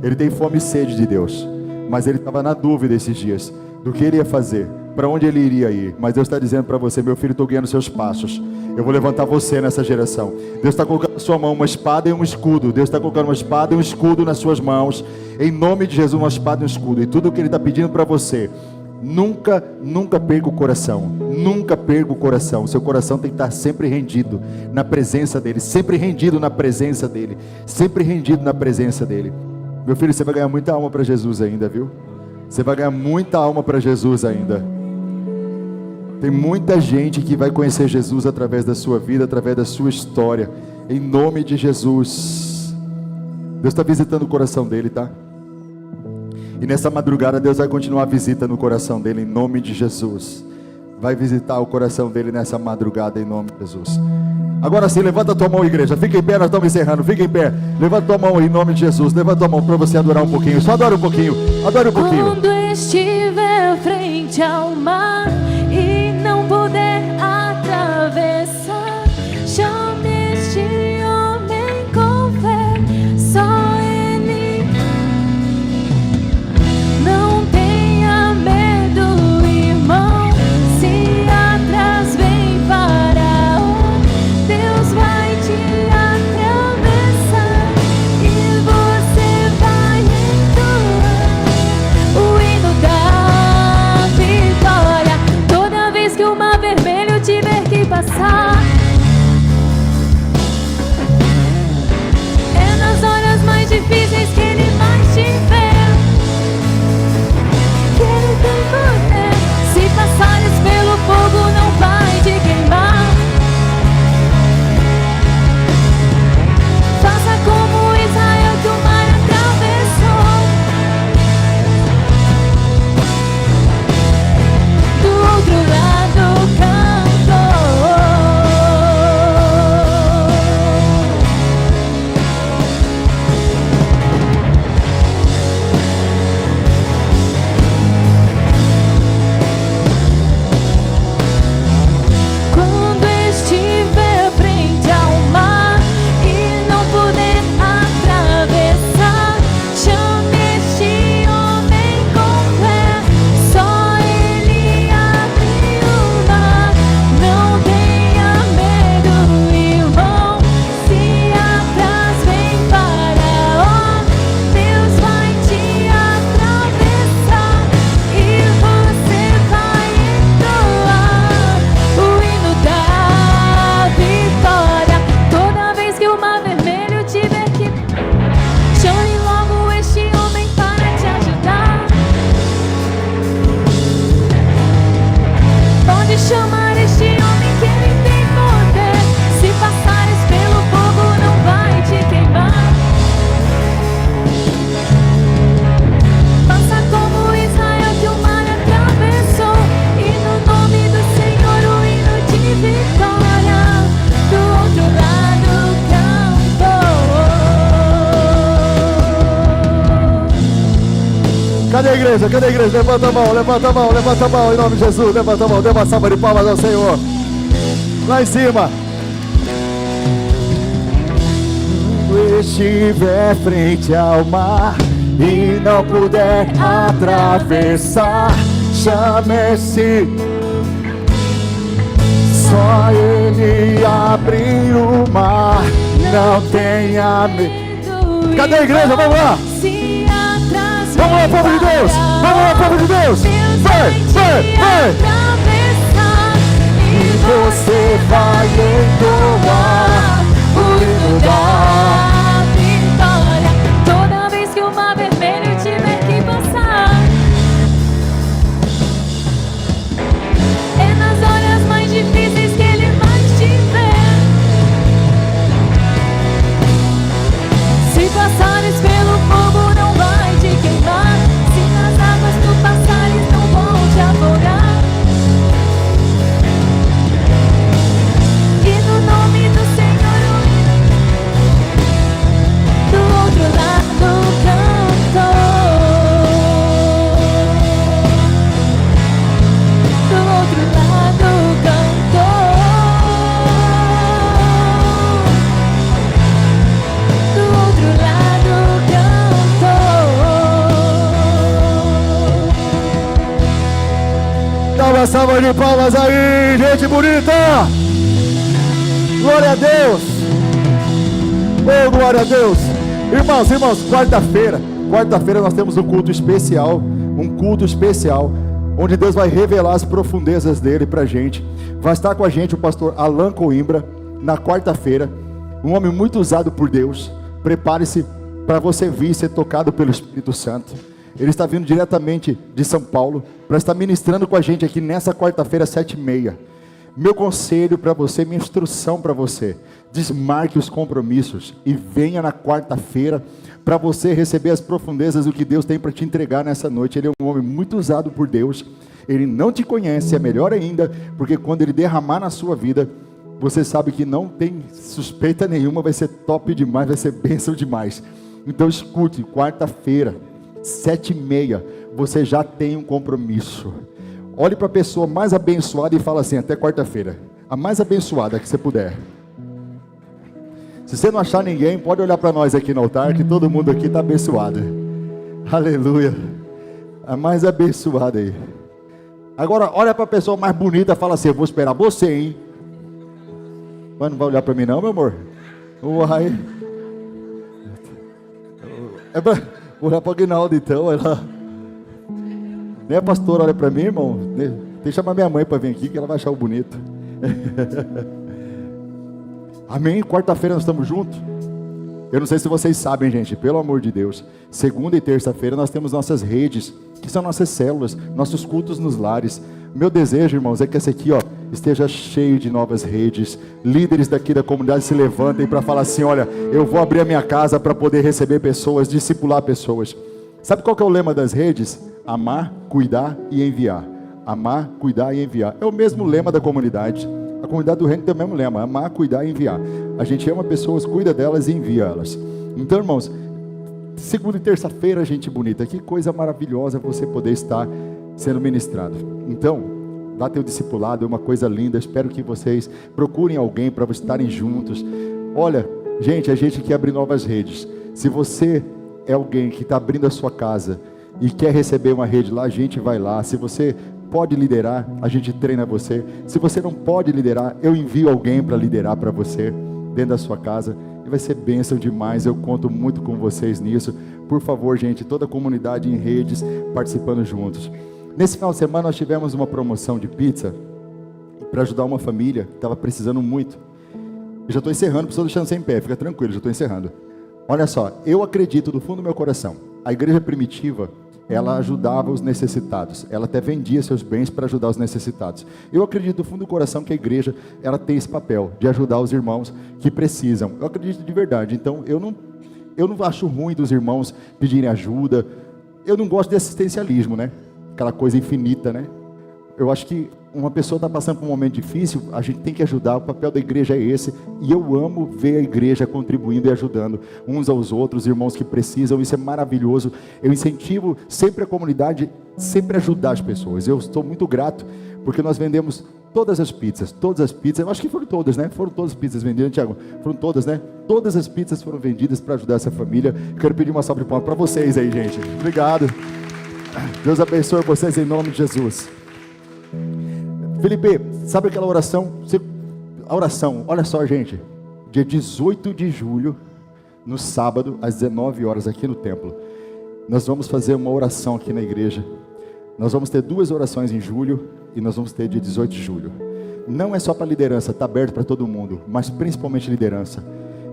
Ele tem fome e sede de Deus. Mas ele estava na dúvida esses dias do que ele ia fazer, para onde ele iria ir. Mas Deus está dizendo para você, meu filho, estou guiando seus passos. Eu vou levantar você nessa geração. Deus está colocando na sua mão uma espada e um escudo. Deus está colocando uma espada e um escudo nas suas mãos. Em nome de Jesus, uma espada e um escudo. E tudo o que Ele está pedindo para você, nunca perca o coração. Nunca perca o coração. O seu coração tem que estar sempre rendido na presença dEle. Sempre rendido na presença dEle. Sempre rendido na presença dEle. Meu filho, você vai ganhar muita alma para Jesus ainda, viu? Você vai ganhar muita alma para Jesus ainda. Tem muita gente que vai conhecer Jesus através da sua vida, através da sua história. Em nome de Jesus. Deus está visitando o coração dele, tá? E nessa madrugada Deus vai continuar a visita no coração dele, em nome de Jesus. Vai visitar o coração dele nessa madrugada, em nome de Jesus. Agora sim, levanta a tua mão, igreja. Fica em pé, nós estamos encerrando. Fica em pé. Levanta a tua mão em nome de Jesus. Levanta a tua mão para você adorar um pouquinho. Só adora um pouquinho. Adora um pouquinho. Quando estiver frente ao mar e não puder atravessar, chame este homem com fé. Só Ele. Não tenha medo, irmão. Se atrás vem Faraó, Deus vai te atravessar e você vai entoar o hino da vitória. Toda vez que o mar vermelho tiver que passar, é nas horas mais difíceis que Ele mais te vê. Que Ele tem poder. Se passares pelo fogo, não vai te queimar. Faça como Israel, que o mar atravessou. Do outro lado cantou. Quando estiver frente ao mar e não puder atravessar, chame este homem com fé. Só Ele abre o mar. Não tenha medo, irmão. Se atrás vem Faraó, Deus vai te atravessar e você vai entoar o hino da vitória. Toda vez que o mar vermelho tiver que, chame logo este homem para te ajudar. Pode chamar este homem, que ele tem poder. Se passares pelo fogo, não vai te queimar. Faça como Israel, que o mar atravessou, e no nome do Senhor o hino de vitória. Do outro lado cantou. Cadê a igreja? Cadê a igreja? Levanta a mão, levanta a mão, levanta a mão, em nome de Jesus, levanta a mão, dê uma salva de palmas ao Senhor. Lá em cima. Estiver frente ao mar e não puder atravessar, chame-se. Só Ele abrir o mar, não tenha medo. Cadê a igreja? Vamos lá! Vamos lá, povo de Deus! Vamos lá, povo de Deus! Vai, vai, vai! E você vai entoar o hino da vitória. Toda vez que o mar vermelho tiver que passar, é nas horas mais difíceis que Ele mais te vê. Se passares pelo fogo, não vai te queimar. Se nas águas tu passares, não vão te afogar. E no nome do Senhor, do outro lado cantou. Do outro lado cantou. Do outro lado cantou. Dá uma salva de palmas aí, gente bonita! Glória a Deus! Oh, glória a Deus! Irmãos, quarta-feira nós temos um culto especial, onde Deus vai revelar as profundezas dele pra gente. Vai estar com a gente o pastor Alan Coimbra, na quarta-feira, um homem muito usado por Deus. Prepare-se para você vir ser tocado pelo Espírito Santo. Ele está vindo diretamente de São Paulo, para estar ministrando com a gente aqui nessa quarta-feira, 7h30. Meu conselho para você, minha instrução para você: desmarque os compromissos e venha na quarta-feira para você receber as profundezas do que Deus tem para te entregar nessa noite. Ele é um homem muito usado por Deus. Ele não te conhece, é melhor ainda, porque quando Ele derramar na sua vida, você sabe que não tem suspeita nenhuma, vai ser top demais, vai ser bênção demais. Então escute, quarta-feira, 7h30, você já tem um compromisso. Olhe para a pessoa mais abençoada e fala assim: até quarta-feira, a mais abençoada que você puder. Se você não achar ninguém, pode olhar para nós aqui no altar, que todo mundo aqui está abençoado. Aleluia. A mais abençoada aí. Agora olha para a pessoa mais bonita e fala assim: eu vou esperar você, hein? Mas não vai olhar para mim não, meu amor? Uai. Vou olhar para o Aguinaldo então. Ela... Nem a pastora olha para mim, irmão. Deixa eu chamar minha mãe para vir aqui, que ela vai achar o bonito. Amém? Quarta-feira nós estamos juntos. Eu não sei se vocês sabem, gente, pelo amor de Deus, segunda e terça-feira nós temos nossas redes, que são nossas células, nossos cultos nos lares. Meu desejo, irmãos, é que esse aqui, esteja cheio de novas redes. Líderes daqui da comunidade se levantem para falar assim: olha, eu vou abrir a minha casa para poder receber pessoas, discipular pessoas. Sabe qual que é o lema das redes? Amar, cuidar e enviar. Amar, cuidar e enviar. É o mesmo lema da comunidade. A comunidade do reino tem o mesmo lema: amar, cuidar e enviar. A gente ama pessoas, cuida delas e envia elas. Então, irmãos, segunda e terça-feira, gente bonita, que coisa maravilhosa você poder estar sendo ministrado. Então, dá teu discipulado, é uma coisa linda. Espero que vocês procurem alguém para estarem juntos. Olha, gente, a gente quer abrir novas redes. Se você é alguém que está abrindo a sua casa e quer receber uma rede lá, a gente vai lá. Se você pode liderar, a gente treina você. Se você não pode liderar, eu envio alguém para liderar para você dentro da sua casa, e vai ser bênção demais. Eu conto muito com vocês nisso. Por favor, gente, toda a comunidade em redes participando juntos. Nesse final de semana nós tivemos uma promoção de pizza para ajudar uma família que estava precisando muito. Eu já estou encerrando, pessoal, deixando sem pé, fica tranquilo, já estou encerrando. Olha só, eu acredito do fundo do meu coração, a igreja primitiva, ela ajudava os necessitados. Ela até vendia seus bens para ajudar os necessitados. Eu acredito do fundo do coração que a igreja, ela tem esse papel de ajudar os irmãos que precisam. Eu acredito de verdade. Então, eu não acho ruim dos irmãos pedirem ajuda. Eu não gosto de assistencialismo, né? Aquela coisa infinita, né? Eu acho que uma pessoa está passando por um momento difícil, a gente tem que ajudar, o papel da igreja é esse, e eu amo ver a igreja contribuindo e ajudando uns aos outros, irmãos que precisam, isso é maravilhoso. Eu incentivo sempre a comunidade, sempre ajudar as pessoas. Eu estou muito grato, porque nós vendemos todas as pizzas, eu acho que foram todas, né? Foram todas as pizzas vendidas, Tiago? Foram todas, né? Todas as pizzas foram vendidas para ajudar essa família. Quero pedir uma salva de palmas para vocês aí, gente. Obrigado. Deus abençoe vocês em nome de Jesus. Felipe, sabe aquela oração? A oração, olha só, gente. Dia 18 de julho, no sábado, às 19 horas, aqui no templo, nós vamos fazer uma oração aqui na igreja. Nós vamos ter 2 orações em julho e nós vamos ter dia 18 de julho. Não é só para liderança, está aberto para todo mundo, mas principalmente liderança.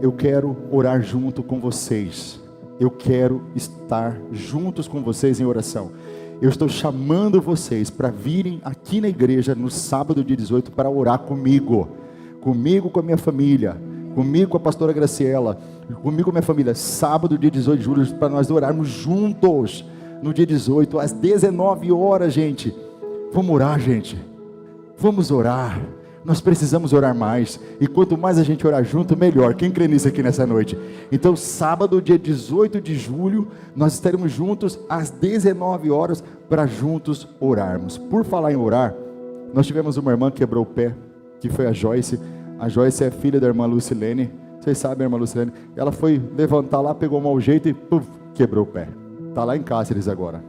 Eu quero orar junto com vocês. Eu quero estar juntos com vocês em oração. Eu estou chamando vocês para virem aqui na igreja no sábado dia 18 para orar comigo. Comigo, com a minha família. Comigo, com a pastora Graciela. Comigo, com a minha família. Sábado dia 18 de julho para nós orarmos juntos. No dia 18, às 19 horas, gente. Vamos orar, gente. Vamos orar. Nós precisamos orar mais. E quanto mais a gente orar junto, melhor. Quem crê nisso aqui nessa noite? Então, sábado, dia 18 de julho, nós estaremos juntos às 19 horas para juntos orarmos. Por falar em orar, nós tivemos uma irmã que quebrou o pé, que foi a Joyce. A Joyce é filha da irmã Lucilene. Vocês sabem, a irmã Lucilene. Ela foi levantar lá, pegou um mau jeito e quebrou o pé. Está lá em Cáceres agora.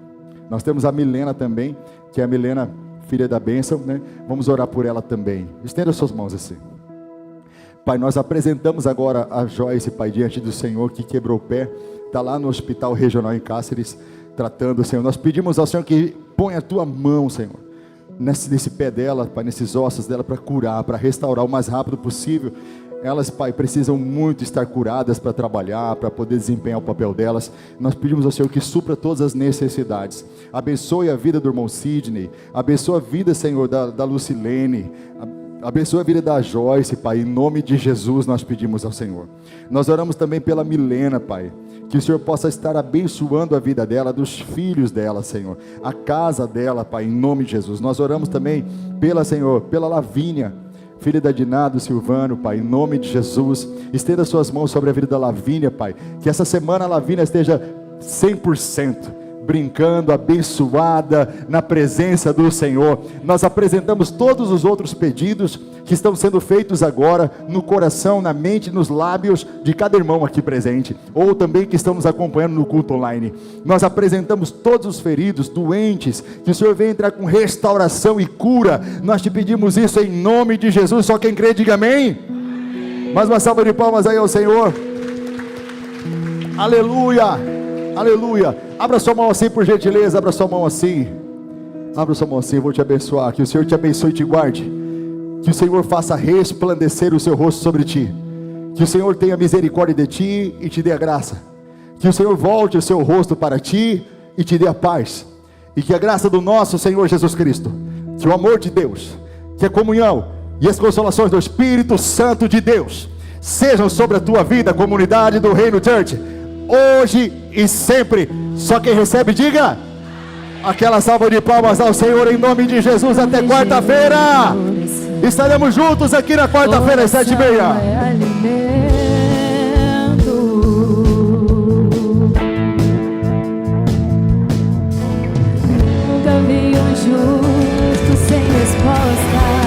Nós temos a Milena também, que é a Milena, filha da bênção, né? Vamos orar por ela também. Estenda suas mãos assim. Pai, nós apresentamos agora a Joyce, Pai, diante do Senhor, que quebrou o pé, está lá no hospital regional em Cáceres, tratando, Senhor. Nós pedimos ao Senhor que ponha a tua mão, Senhor, nesse pé dela, Pai, nesses ossos dela, para curar, para restaurar o mais rápido possível. Elas, Pai, precisam muito estar curadas para trabalhar, para poder desempenhar o papel delas. Nós pedimos ao Senhor que supra todas as necessidades. Abençoe a vida do irmão Sidney. Abençoe a vida, Senhor, da Lucilene. Abençoe a vida da Joyce, Pai. Em nome de Jesus nós pedimos ao Senhor. Nós oramos também pela Milena, Pai. Que o Senhor possa estar abençoando a vida dela, dos filhos dela, Senhor. A casa dela, Pai, em nome de Jesus. Nós oramos também Senhor, pela Lavínia, filha da Diná, do Silvano, Pai, em nome de Jesus. Estenda suas mãos sobre a vida da Lavínia, Pai. Que essa semana a Lavínia esteja 100%. Brincando, abençoada na presença do Senhor. Nós apresentamos todos os outros pedidos que estão sendo feitos agora no coração, na mente, nos lábios de cada irmão aqui presente, ou também que estamos acompanhando no culto online. Nós apresentamos todos os feridos, doentes, que o Senhor venha entrar com restauração e cura. Nós te pedimos isso em nome de Jesus. Só quem crê diga amém. Mais uma salva de palmas aí ao Senhor. Aleluia. Aleluia. Abra sua mão assim, por gentileza. Abra sua mão assim. Abra sua mão assim, eu vou te abençoar. Que o Senhor te abençoe e te guarde. Que o Senhor faça resplandecer o seu rosto sobre ti. Que o Senhor tenha misericórdia de ti e te dê a graça. Que o Senhor volte o seu rosto para ti e te dê a paz. E que a graça do nosso Senhor Jesus Cristo, que o amor de Deus, que a comunhão e as consolações do Espírito Santo de Deus sejam sobre a tua vida, comunidade do Reino Church, hoje e sempre. Só quem recebe, diga aquela salva de palmas ao Senhor em nome de Jesus. Até quarta-feira. Estaremos juntos aqui na quarta-feira às 7h30. Nunca vi um justo sem resposta.